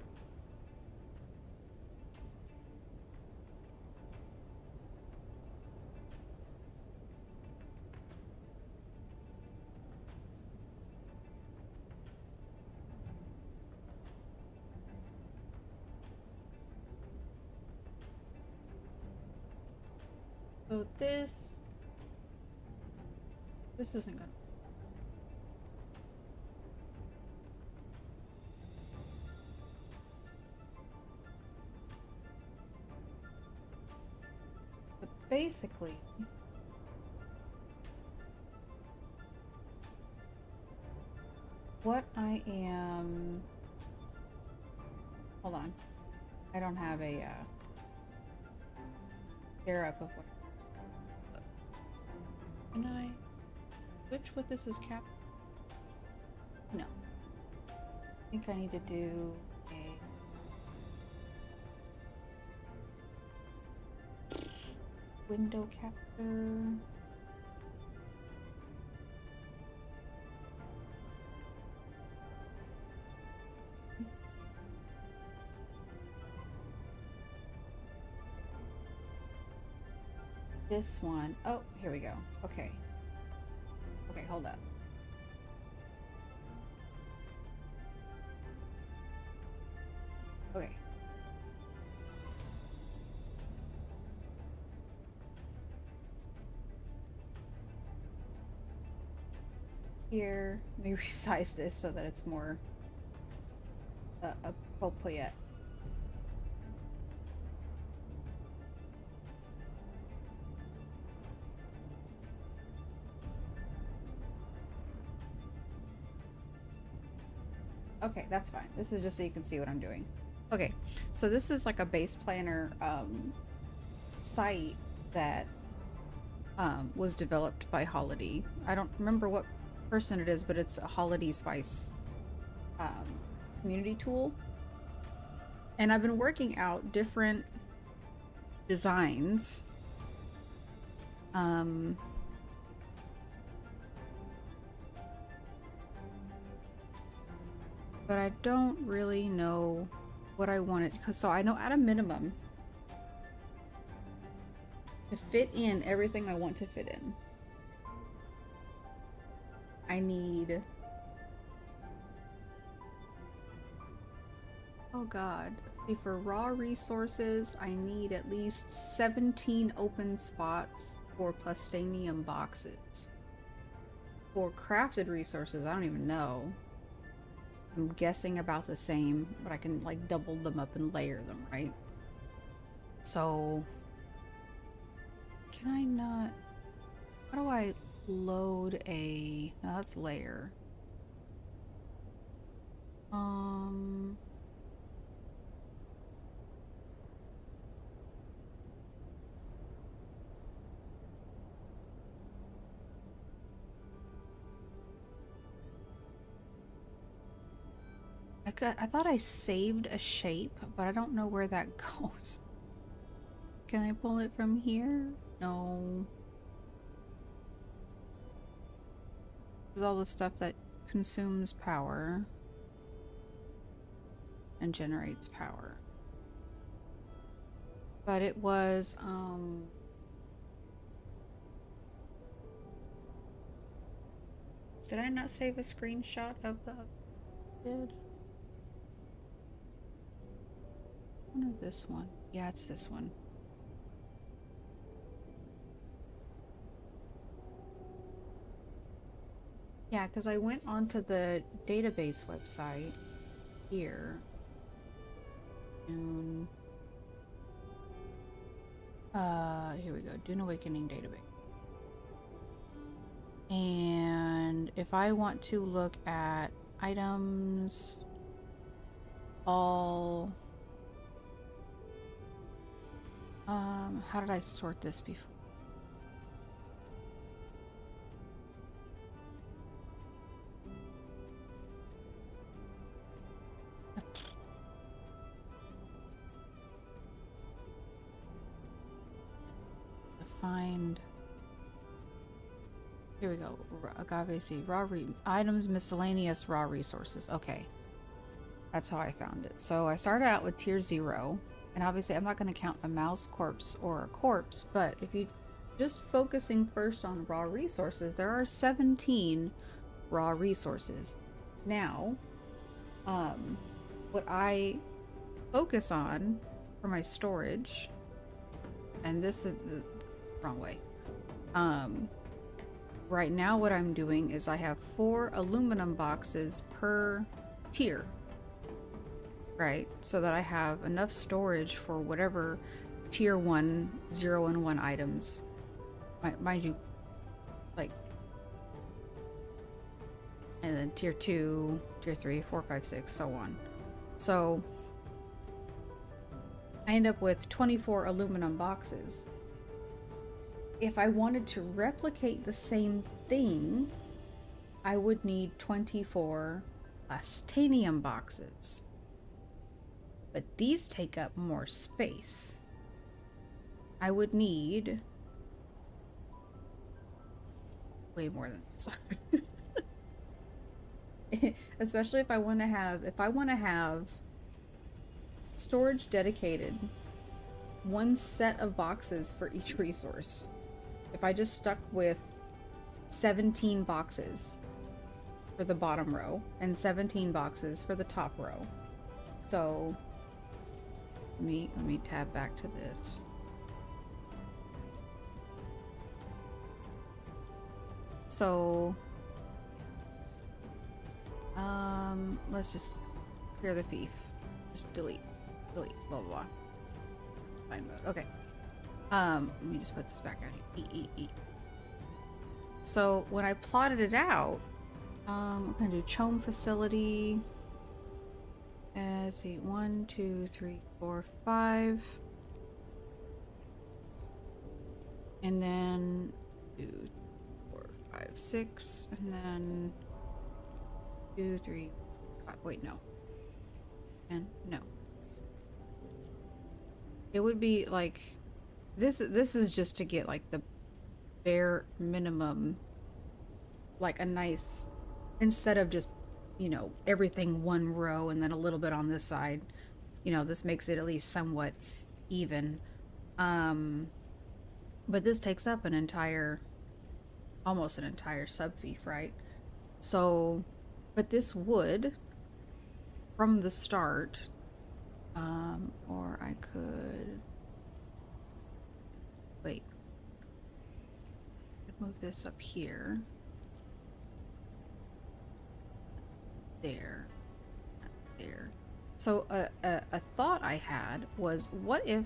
So this isn't gonna. But basically, what I am, hold on, I don't have a share up of what. Can I switch what this is cap? No. I think I need to do a window capture. This one. Oh, here we go. Okay. Okay, hold up. Okay. Here, let me resize this so that it's more appropriate. Okay, that's fine. This is just so you can see what I'm doing. Okay, so this is like a base planner site that was developed by Holidy. I don't remember what person it is, but it's a Holidy Spice community tool. And I've been working out different designs. But I don't really know what I wanted, because so I know at a minimum to fit in everything I want to fit in, I need, oh god, see, for raw resources I need at least 17 open spots for plastanium boxes. For crafted resources, I don't even know. I'm guessing about the same, but I can like double them up and layer them, right? So can I not, how do I load a, no, that's layer. I thought I saved a shape, but I don't know where that goes. Can I pull it from here? No. This is all the stuff that consumes power and generates power. But it was, did I not save a screenshot of the did? I know this one. Yeah, it's this one. Yeah, because I went onto the database website here. And here we go. Dune Awakening database. And if I want to look at items, all how did I sort this before? Find, here we go, agave seed, items, miscellaneous raw resources. Okay, that's how I found it. So I started out with tier 0, and obviously I'm not going to count a mouse corpse or a corpse, but if you just focusing first on raw resources, there are 17 raw resources. Now what I focus on for my storage, and this is the wrong way. Right now what I'm doing is I have 4 aluminum boxes per tier, right? So that I have enough storage for whatever tier 1, 0 and 1 items. Mind you, like, and then tier 2, tier 3, 4, 5, 6, so on. So I end up with 24 aluminum boxes. if I wanted to replicate the same thing, I would need 24 plastanium boxes. But these take up more space. I would need way more than this. Especially if I want to have storage dedicated, one set of boxes for each resource. If I just stuck with 17 boxes for the bottom row and 17 boxes for the top row. So let me tab back to this. So let's just clear the thief. Just delete, blah blah blah. Fine mode. Okay. Let me just put this back out here. So when I plotted it out, we're gonna do Chome facility. Let's see, 1, 2, 3, 4, 5, and then 2, 4, 5, 6, and then 2, 3, 5. Wait, no. And no. It would be like this is just to get like the bare minimum, like a nice, instead of just, you know, everything one row and then a little bit on this side, you know, this makes it at least somewhat even. But this takes up an entire, almost an entire subfief, right? So, but this would, from the start, or I could, wait, I'd move this up here, there, there. So a thought I had was, what if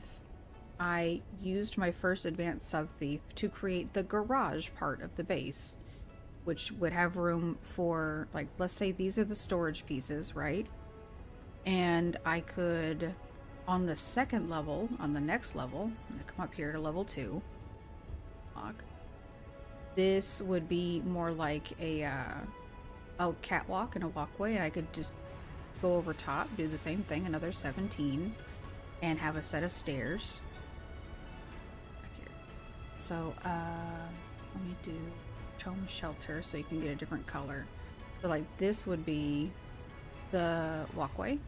I used my first advanced subfief to create the garage part of the base, which would have room for, like, let's say these are the storage pieces, right? And I could, on the second level, on the next level, I'm gonna come up here to level 2. Lock. This would be more like a catwalk and a walkway, and I could just go over top, do the same thing, another 17, and have a set of stairs. Back here. So, let me do Chome Shelter so you can get a different color. So, like, this would be the walkway.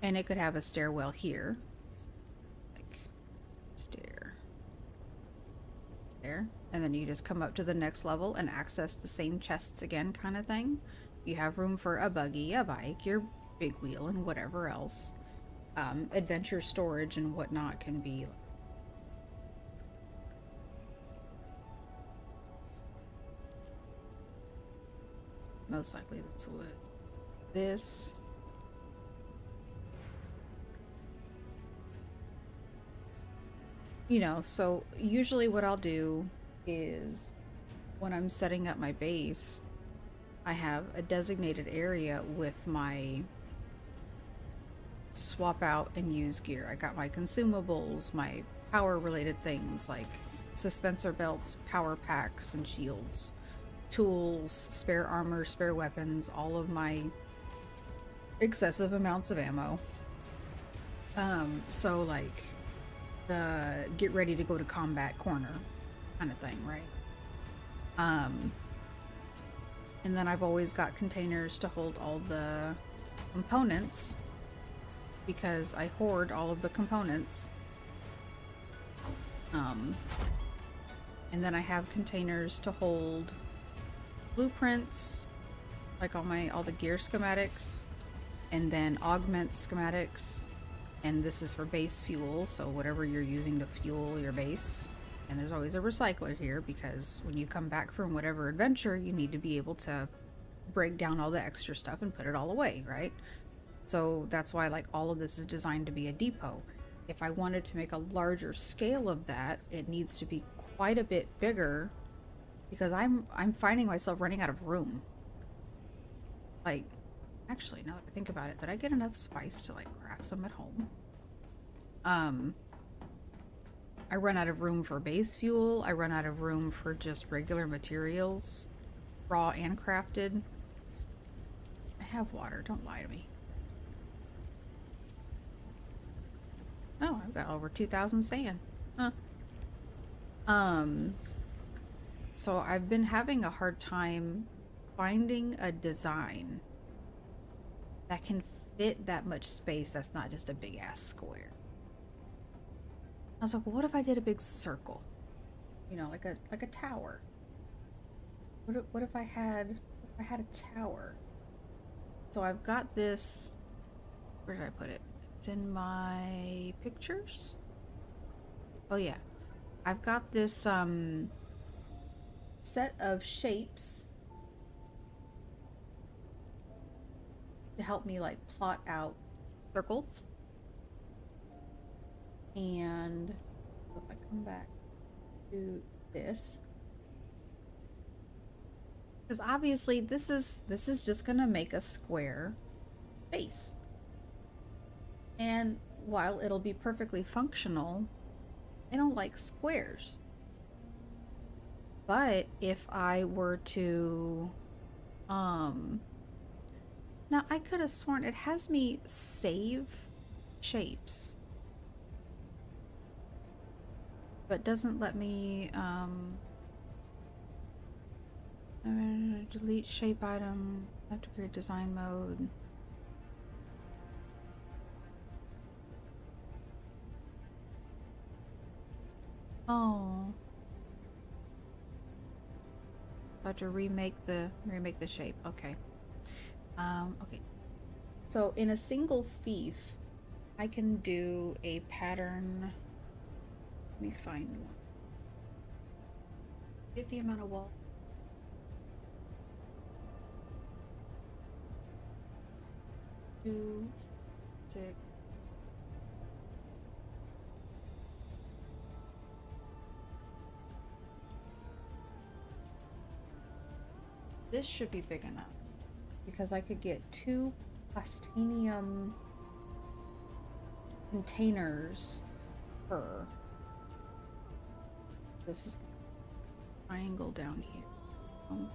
And it could have a stairwell here. Like, stair. There. And then you just come up to the next level and access the same chests again, kind of thing. You have room for a buggy, a bike, your big wheel, and whatever else. Adventure storage and whatnot can be. Most likely that's what this. You know, so usually what I'll do is when I'm setting up my base, I have a designated area with my swap out and use gear. I got my consumables, my power related things like suspensor belts, power packs and shields, tools, spare armor, spare weapons, all of my excessive amounts of ammo. So like the get ready to go to combat corner kind of thing, right? And then I've always got containers to hold all the components because I hoard all of the components. And then I have containers to hold blueprints, like all the gear schematics, and then augment schematics. And this is for base fuel, so whatever you're using to fuel your base. And there's always a recycler here because when you come back from whatever adventure, you need to be able to break down all the extra stuff and put it all away, right? So that's why like all of this is designed to be a depot. If I wanted to make a larger scale of that, it needs to be quite a bit bigger because I'm finding myself running out of room. Like, actually, now that I think about it, did I get enough spice to like craft some at home? I run out of room for base fuel. I run out of room for just regular materials, raw and crafted. I have water, don't lie to me. Oh, I've got over 2,000 sand. Huh. So I've been having a hard time finding a design that can fit that much space that's not just a big ass square. I was like, well, what if I did a big circle? You know, like a tower. What if I had a tower? So I've got this, where did I put it? It's in my pictures. Oh yeah. I've got this set of shapes to help me like plot out circles. And if I come back to this, because obviously this is just gonna make a square face. And while it'll be perfectly functional, I don't like squares. But if I were to, now I could have sworn it has me save shapes, but doesn't let me, delete shape item, have to create design mode. Oh. About to remake the shape. Okay. Okay. So in a single fief, I can do a pattern. Let me find one. Get the amount of wall. Two, 6. This should be big enough because I could get 2 plastinium containers per. This is triangle down here. Home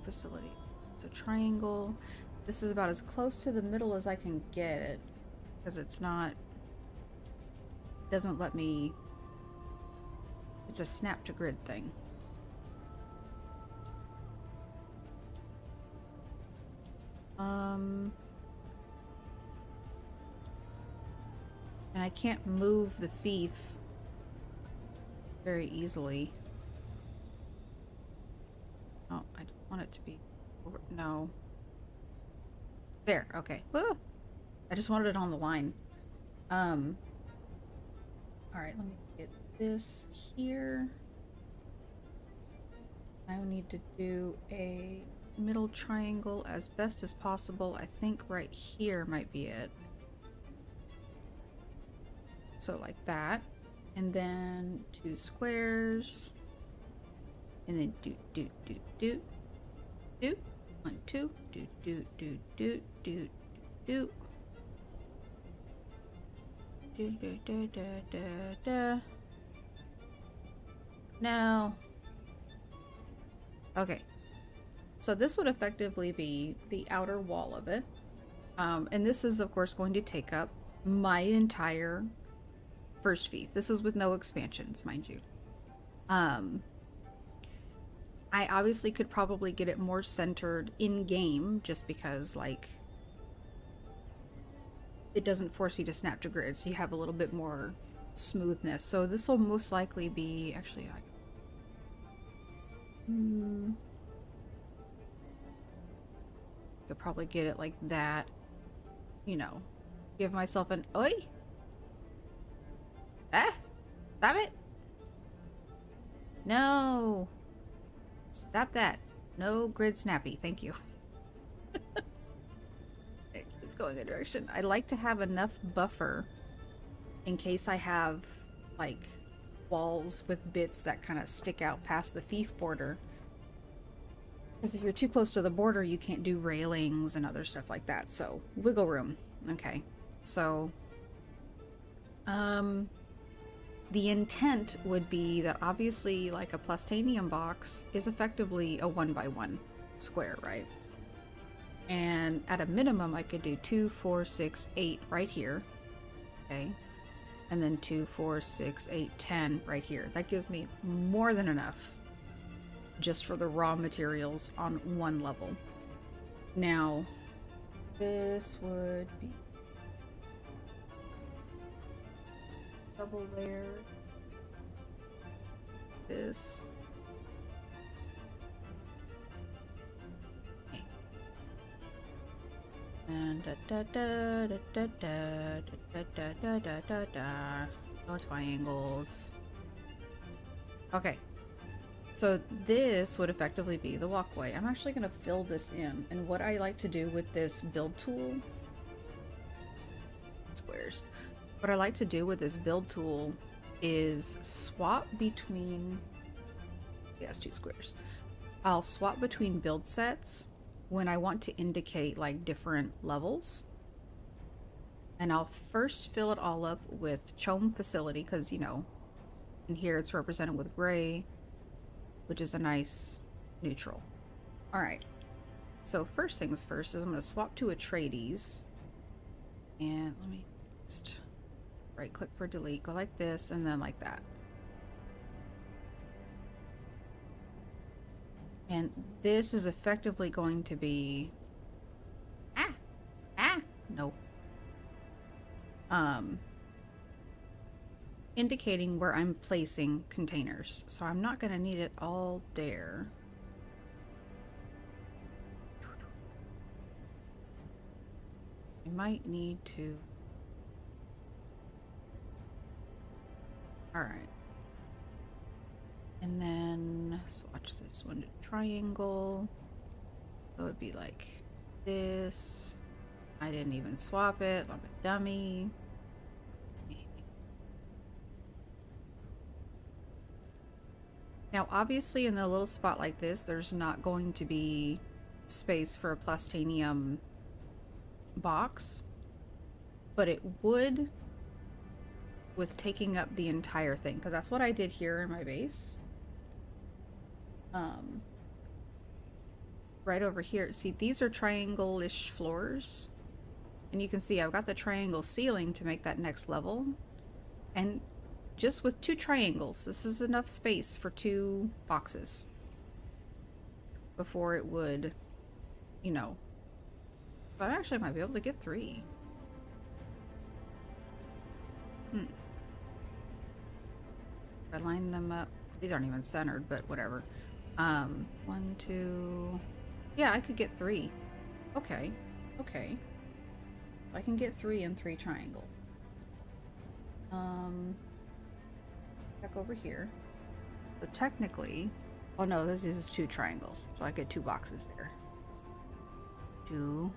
facility. It's a triangle. This is about as close to the middle as I can get it because it's not. It doesn't let me. It's a snap to grid thing. And I can't move the fief very easily. Oh, I don't want it to be over. No. There, okay. Woo! I just wanted it on the line. Alright, let me get this here. I need to do a middle triangle as best as possible. I think right here might be it. So like that. And then 2 squares. And then do. 1, 2. Do. No. Okay. So this would effectively be the outer wall of it. And this is, of course, going to take up my entire first fief. This is with no expansions, mind you. I obviously could probably get it more centered in-game just because, like, it doesn't force you to snap to grid, so you have a little bit more smoothness. So this will most likely be... Actually, could probably get it like that. You know, give myself an... Oi! Ah! Stop it! No! Stop that. No grid snappy. Thank you. It's going a direction. I like to have enough buffer in case I have, like, walls with bits that kind of stick out past the fief border. Because if you're too close to the border, you can't do railings and other stuff like that. So, wiggle room. Okay. So, the intent would be that obviously like a plastanium box is effectively a 1x1 square, right? And at a minimum I could do 2, 4, 6, 8 right here, okay, and then 2, 4, 6, 8, 10 right here. That gives me more than enough just for the raw materials on one level. Now this would be double layer. This. Okay. And da da da da da da da da da da da da. No triangles. Okay. So this would effectively be the walkway. I'm actually gonna fill this in, and what I like to do with this build tool, squares. What I like to do with this build tool is swap between, yes, 2 squares. I'll swap between build sets when I want to indicate like different levels. And I'll first fill it all up with Chome Facility, because, you know, in here it's represented with gray, which is a nice neutral. All right. So first things first is I'm going to swap to Atreides. And let me just right click for delete, go like this, and then like that. And this is effectively going to be no. Indicating where I'm placing containers. So I'm not going to need it all there. I might need to. All right. And then swatch this one to triangle. So it would be like this. I didn't even swap it. I'm a dummy. Now, obviously, in a little spot like this, there's not going to be space for a plastanium box, but it would with taking up the entire thing, because that's what I did here in my base. Right over here. See, these are triangle-ish floors, and you can see I've got the triangle ceiling to make that next level, and just with 2 triangles, this is enough space for 2 boxes before it would, you know, but I actually might be able to get 3. If I line them up, these aren't even centered, but whatever. 1, 2, yeah, I could get 3. Okay, okay. I can get 3 in 3 triangles. Back over here. So technically, oh no, this is 2 triangles, so I get 2 boxes there. 2,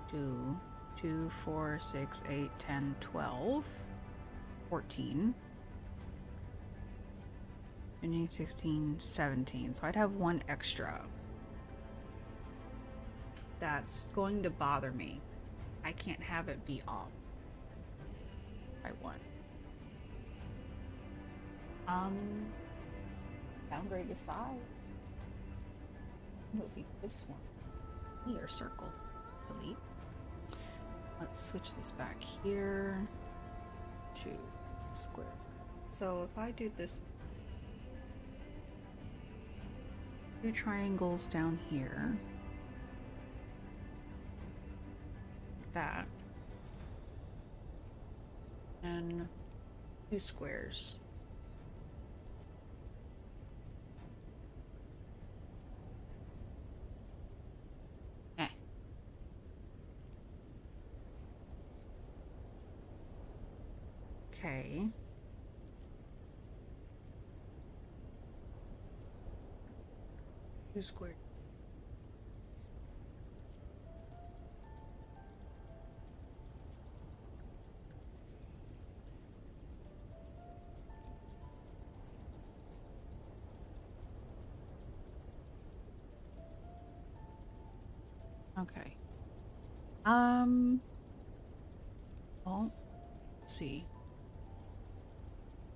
2, 2, 4, 6, 8, 10, 12, 14, 15, 16, 17. So I'd have 1 extra. That's going to bother me. I can't have it be off by 1. Downgrade the size. It would be this one. Here, circle. Delete. Let's switch this back here to square. So if I do this, 2 triangles down here. Like that. And 2 squares. Okay. Two squared. Okay. Well, let's see.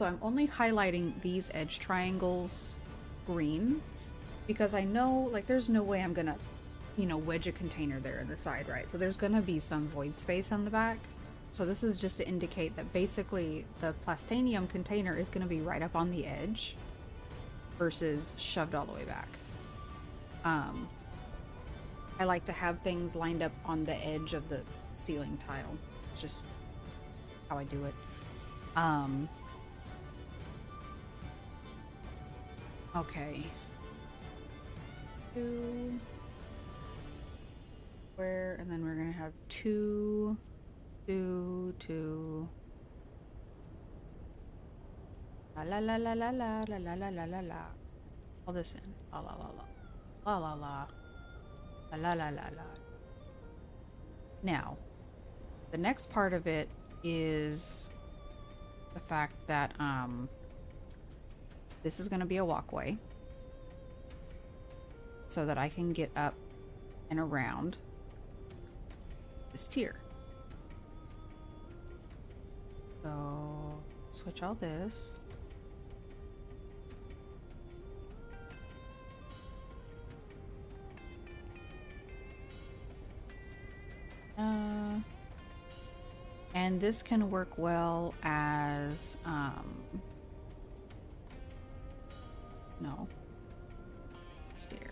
So I'm only highlighting these edge triangles green because I know, like, there's no way I'm gonna, you know, wedge a container there in the side, right? So there's gonna be some void space on the back. So this is just to indicate that basically the plastanium container is gonna be right up on the edge versus shoved all the way back. I like to have things lined up on the edge of the ceiling tile. It's just how I do it. Okay. Two square, and then we're gonna have two. La la la la la la la la la la la. All this in. La la la la. La la la. La la la la la. Now, the next part of it is the fact that this is gonna be a walkway so that I can get up and around this tier. So switch all this. And this can work well as no stair,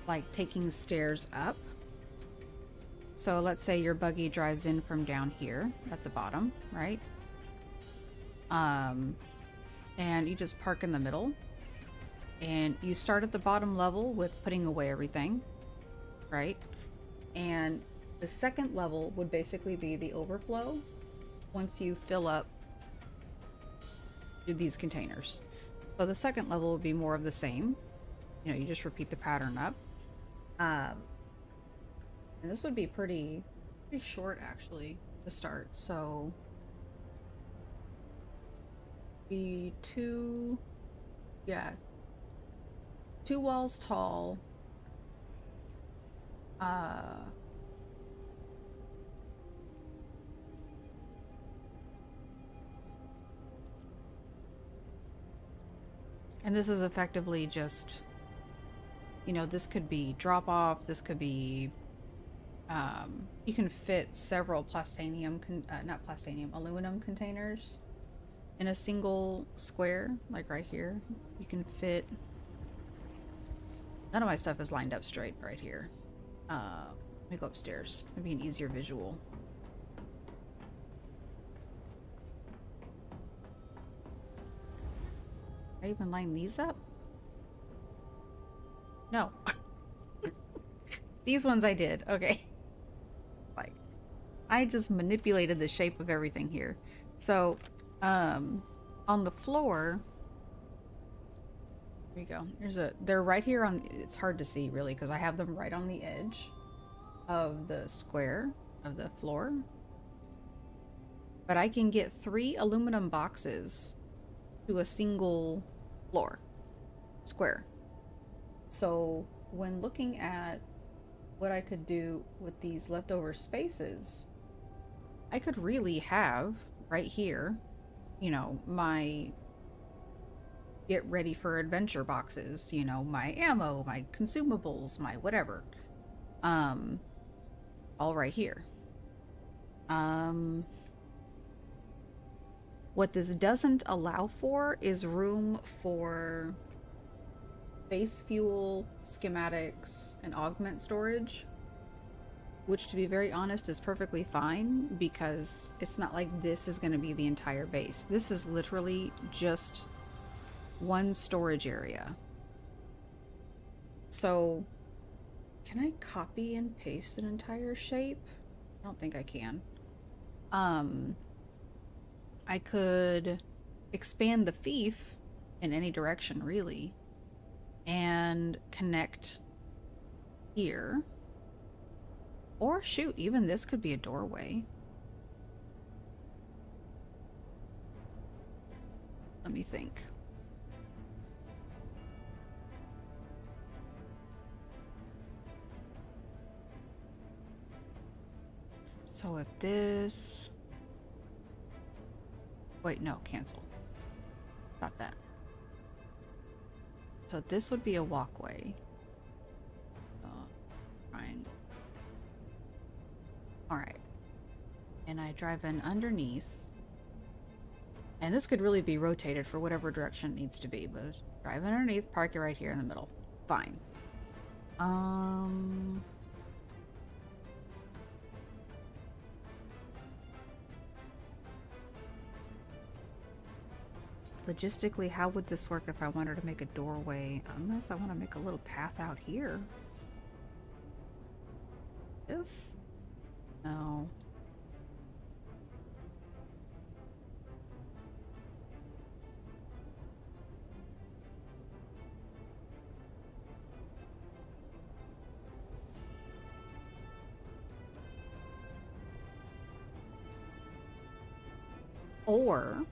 like taking stairs up. So let's say your buggy drives in from down here at the bottom, right? And you just park in the middle and you start at the bottom level with putting away everything, right? And the second level would basically be the overflow once you fill up these containers. So the second level would be more of the same. You know, you just repeat the pattern up. And this would be pretty short actually to start. So be two walls tall. And this is effectively just, you know, this could be drop off, this could be, you can fit several aluminum containers in a single square, like right here. You can fit, none of my stuff is lined up straight right here. Let me go upstairs, it'd be an easier visual. I even line these up? No. These ones I did. Okay. Like, I just manipulated the shape of everything here. So, on the floor, there you go. They're right here on, it's hard to see really because I have them right on the edge of the square of the floor. But I can get 3 aluminum boxes to a single square. So when looking at what I could do with these leftover spaces, I could really have right here, you know, my get ready for adventure boxes, you know, my ammo, my consumables, my whatever, all right here. What this doesn't allow for is room for base fuel, schematics, and augment storage, which, to be very honest, is perfectly fine because it's not like this is going to be the entire base. This is literally just one storage area. So, can I copy and paste an entire shape? I don't think I can. I could expand the fief in any direction, really, and connect here. Or shoot, even this could be a doorway. Let me think. So if this... Wait, no, cancel. Stop that. So this would be a walkway. Triangle. Alright. And I drive in underneath. And this could really be rotated for whatever direction it needs to be, but drive underneath, park it right here in the middle. Fine. Logistically, how would this work if I wanted to make a doorway? Unless I want to make a little path out here. This? No. Or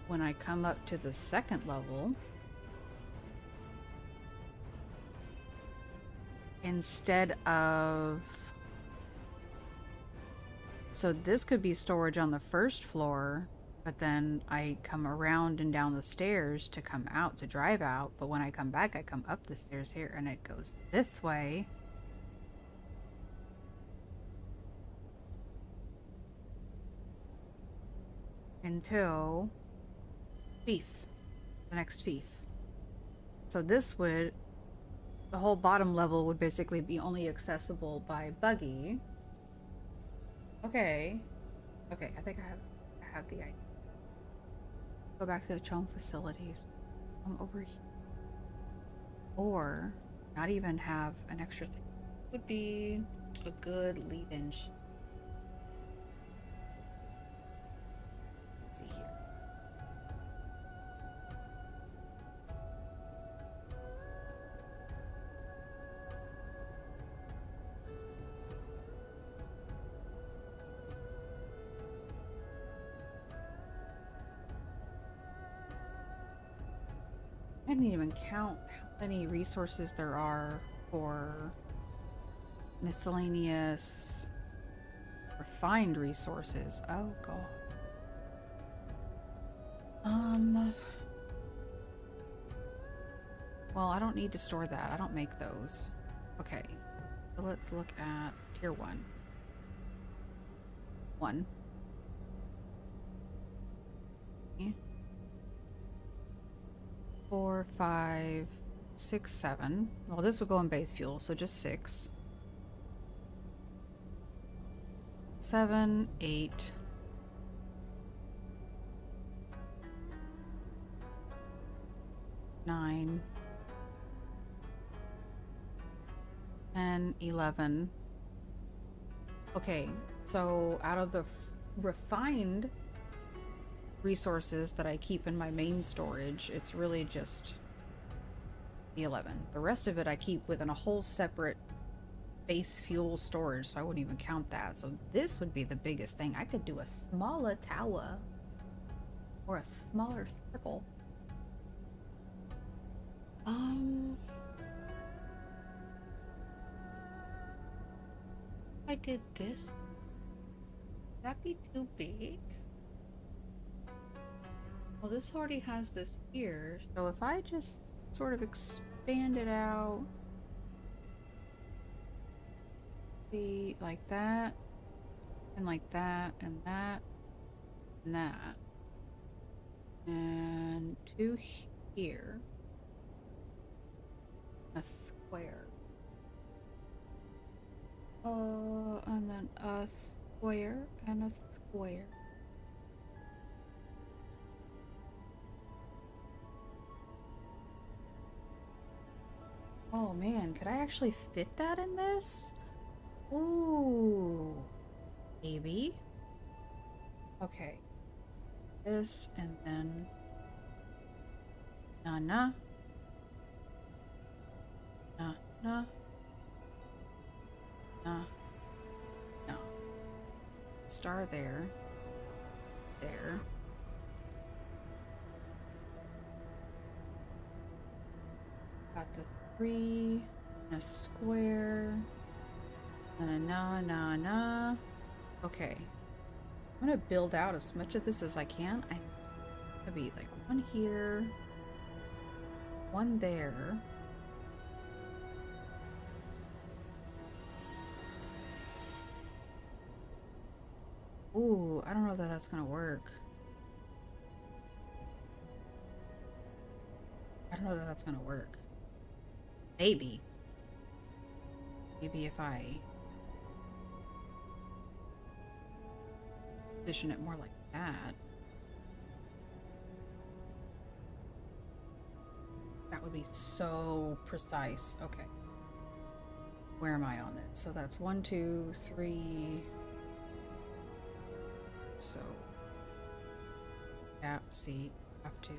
when I come up to the second level, instead of... So this could be storage on the first floor, but then I come around and down the stairs to come out, to drive out, but when I come back, I come up the stairs here, and it goes this way. Until... Fief. The next fief. So this would... The whole bottom level would basically be only accessible by buggy. Okay. Okay, I think I have the idea. Go back to the Chome facilities. Come over here. Or not even have an extra thing. Would be a good lead-in. Let's see here. I didn't even count how many resources there are for miscellaneous refined resources. Oh god. Well, I don't need to store that. I don't make those. Okay. So let's look at tier 1. 1. Okay. 4, 5, 6, 7. Well, this would go in base fuel, so just 6. 7, 8. 9. 10, 11. Okay, so out of the refined resources that I keep in my main storage, it's really just the 11. The rest of it I keep within a whole separate base fuel storage, so I wouldn't even count that. So this would be the biggest thing. I could do a smaller tower or a smaller circle. I did this. Would that be too big? Well, this already has this here, so if I just sort of expand it out, be like that, and like that, and that, and that, and 2 here, a square, and then a square, and a square. Oh man, could I actually fit that in this? Ooh, maybe. Okay, this and then nah. No. Star there. 3 and a square. Na. Okay. I'm gonna build out as much of this as I can. I'll be like one here, one there. Ooh, I don't know that that's gonna work. I don't know that that's gonna work. Maybe. Maybe if I position it more like that. That would be so precise. Okay. Where am I on it? So that's 1, 2, 3. So, yeah, see, have to.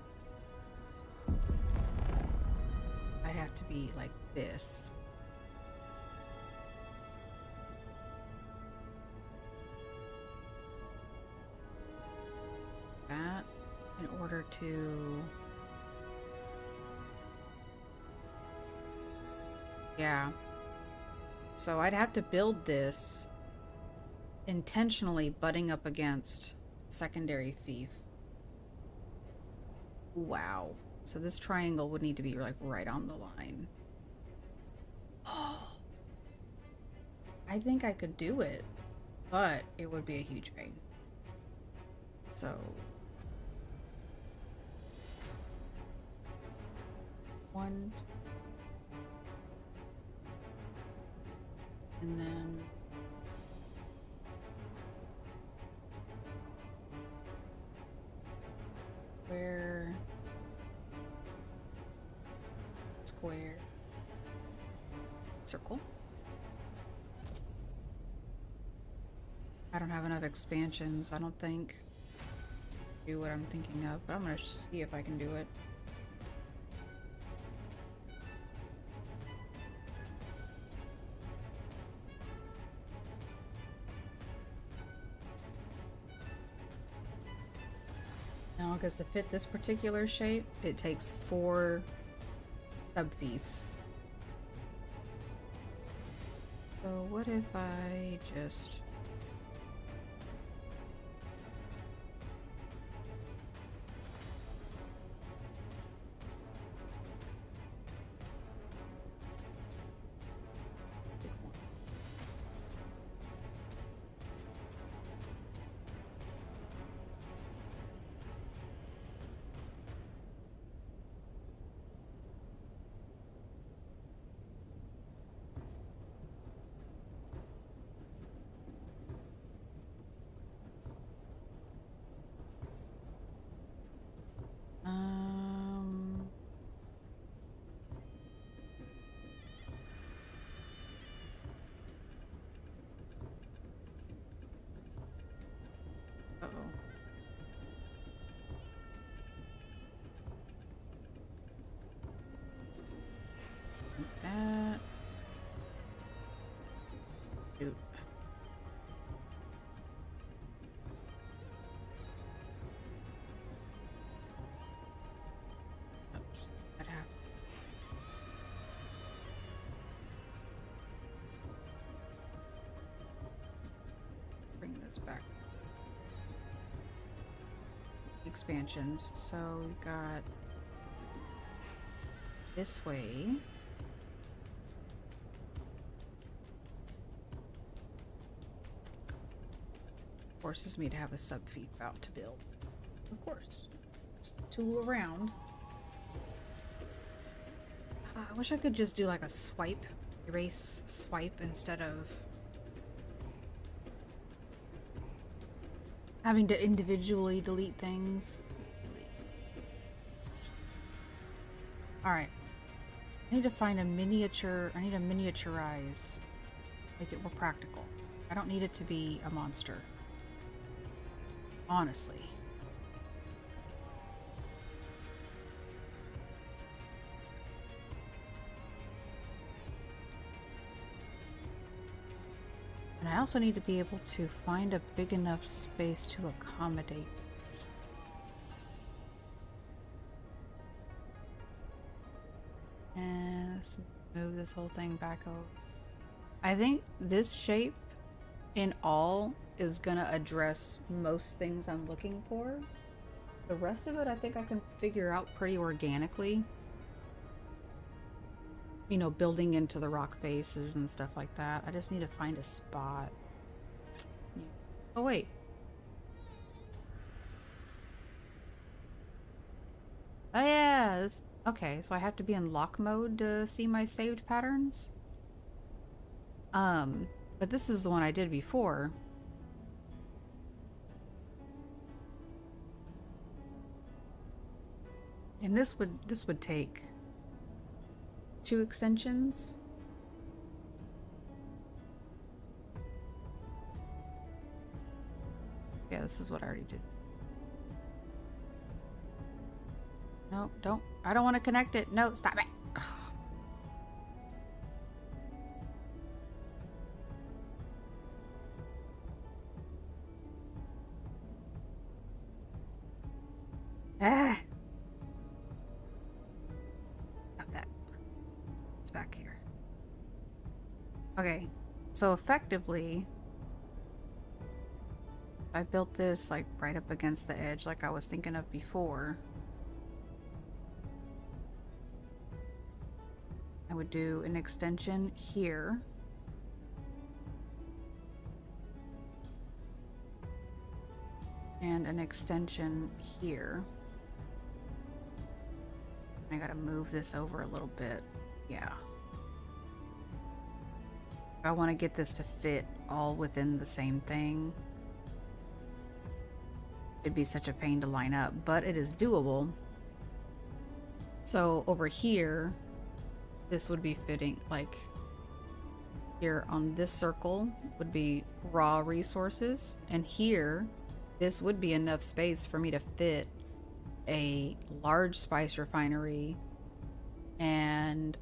I'd have to be like this. That in order to. Yeah. So I'd have to build this intentionally butting up against secondary fief. Wow. So this triangle would need to be like right on the line. Oh, I think I could do it, but it would be a huge pain. So 1, and then square, circle. I don't have enough expansions, I don't think, to do what I'm thinking of, but I'm gonna see if I can do it. Now, because to fit this particular shape, it takes 4 subfiefs. So what if I just... Uh-oh. Like that. Shoot. Oops. I'd have to bring this back. Expansions. So we got this way. Forces me to have a subfief out to build. Of course. Just tool around. I wish I could just do like a swipe, erase swipe instead of having to individually delete things. Alright. I need to find a miniature. I need to miniaturize. Make it more practical. I don't need it to be a monster. Honestly. And I also need to be able to find a big enough space to accommodate this. And some this whole thing back over. I think this shape in all is gonna address most things I'm looking for. The rest of it, I think I can figure out pretty organically. You know, building into the rock faces and stuff like that. I just need to find a spot. Oh, wait. Oh, yeah. Okay, so I have to be in lock mode to see my saved patterns? But this is the one I did before. And this would take 2 extensions. Yeah, this is what I already did. No, don't. I don't want to connect it. No, stop it. Ah. Stop that. It's back here. Okay, so effectively, I built this like right up against the edge like I was thinking of before. I would do an extension here. And an extension here. I gotta move this over a little bit. Yeah. I want to get this to fit all within the same thing. It'd be such a pain to line up, but it is doable. So over here, this would be fitting, like here on this circle would be raw resources, and here this would be enough space for me to fit a large spice refinery, and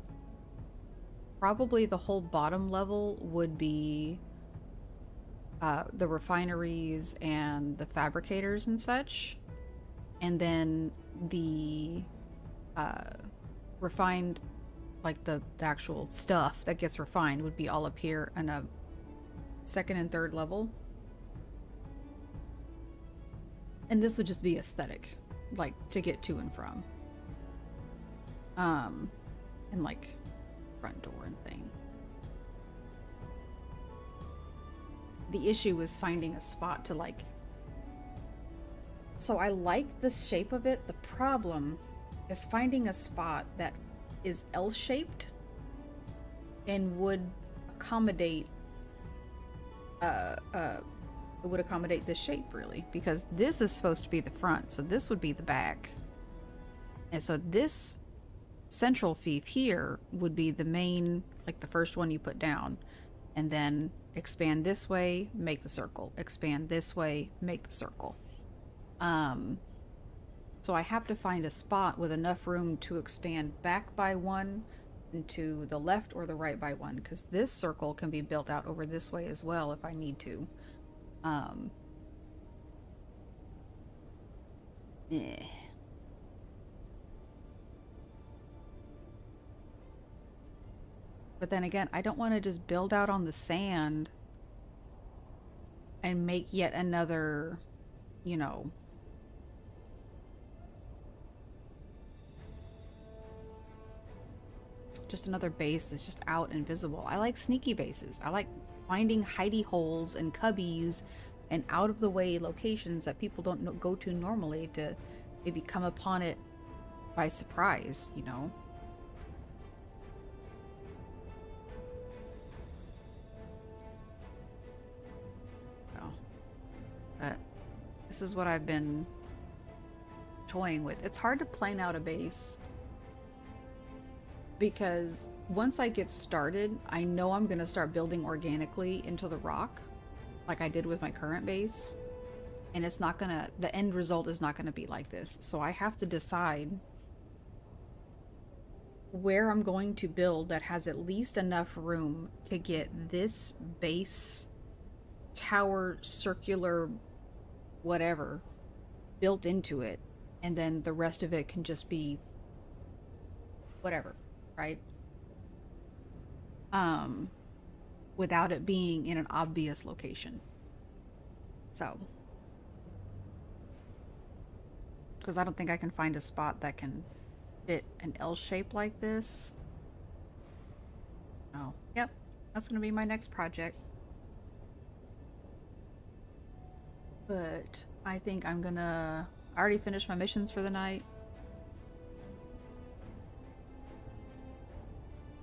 probably the whole bottom level would be the refineries and the fabricators and such, and then the refined, like the actual stuff that gets refined would be all up here in a 2nd and 3rd level. And this would just be aesthetic, like to get to and from. And like front door and thing. The issue is finding a spot to like. So I like the shape of it. The problem is finding a spot that is L-shaped and would accommodate this shape really, because this is supposed to be the front, so this would be the back, and so this central fief here would be the main, like the first one you put down, and then expand this way, make the circle, expand this way, make the circle. So I have to find a spot with enough room to expand back by 1 and to the left or the right by 1, because this circle can be built out over this way as well if I need to. Yeah. But then again, I don't want to just build out on the sand and make yet another, you know, just another base that's just out and visible. I like sneaky bases. I like finding hidey holes and cubbies and out of the way locations that people don't go to normally to maybe come upon it by surprise, you know? But this is what I've been toying with. It's hard to plan out a base because once I get started, I know I'm going to start building organically into the rock like I did with my current base, and it's not going to, the end result is not going to be like this. So I have to decide where I'm going to build that has at least enough room to get this base tower circular whatever built into it, and then the rest of it can just be whatever, right? without it being in an obvious location. So, because I don't think I can find a spot that can fit an L shape like this. Oh, yep. That's going to be my next project. But I think I'm gonna... I already finished my missions for the night.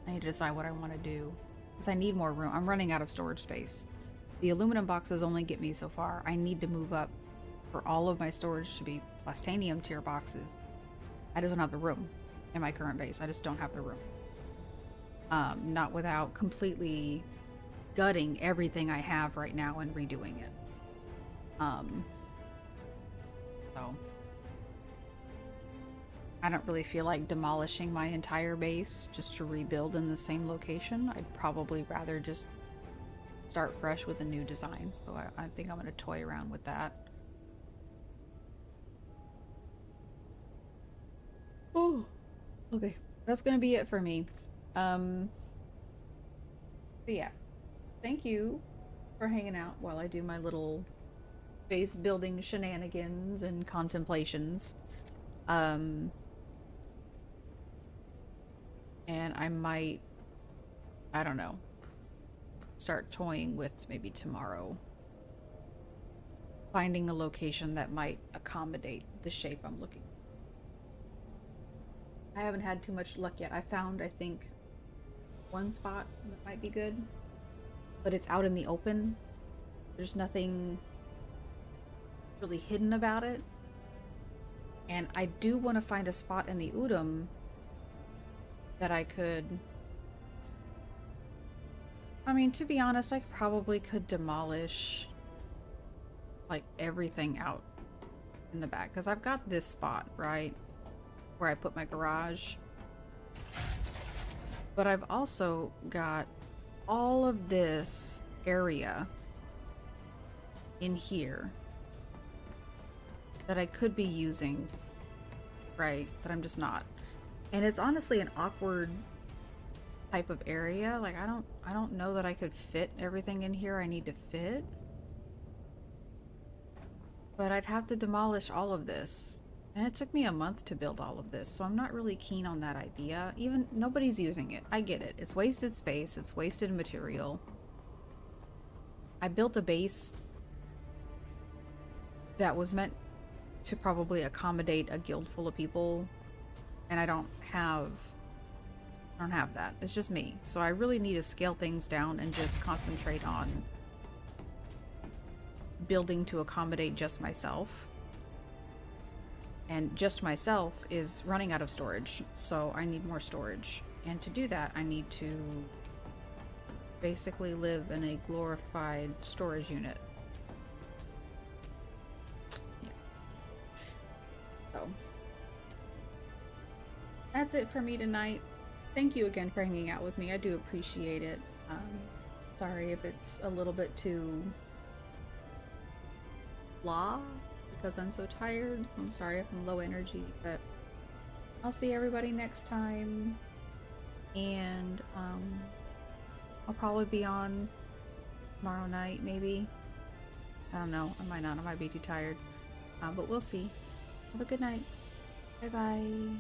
I need to decide what I want to do. Because I need more room. I'm running out of storage space. The aluminum boxes only get me so far. I need to move up for all of my storage to be plastanium tier boxes. I just don't have the room in my current base. I just don't have the room. Not without completely gutting everything I have right now and redoing it. So I don't really feel like demolishing my entire base just to rebuild in the same location. I'd probably rather just start fresh with a new design. So I think I'm going to toy around with that. Oh, okay. That's going to be it for me. But yeah, thank you for hanging out while I do my little base building shenanigans and contemplations. And I might, I don't know, start toying with maybe tomorrow finding a location that might accommodate the shape I'm looking for. I haven't had too much luck yet. I found, I think, one spot that might be good, but it's out in the open. There's nothing really hidden about it. And I do want to find a spot in the Udom that I could... I mean, to be honest, I probably could demolish like everything out in the back, because I've got this spot, right, where I put my garage. But I've also got all of this area in here that I could be using, right, that I'm just not. And it's honestly an awkward type of area. Like, I don't know that I could fit everything in here I need to fit. But I'd have to demolish all of this. And it took me a month to build all of this, so I'm not really keen on that idea. Even nobody's using it. I get it. It's wasted space, it's wasted material. I built a base that was meant to probably accommodate a guild full of people, and I don't have that. It's just me. So I really need to scale things down and just concentrate on building to accommodate just myself. And just myself is running out of storage, so I need more storage. And to do that, I need to basically live in a glorified storage unit. Yeah. So that's it for me tonight. Thank you again for hanging out with me. I do appreciate it. Sorry if it's a little bit too blah because I'm so tired. I'm sorry if I'm low energy, but I'll see everybody next time. And I'll probably be on tomorrow night, maybe. I don't know. I might not. I might be too tired. But we'll see. Have a good night. Bye-bye.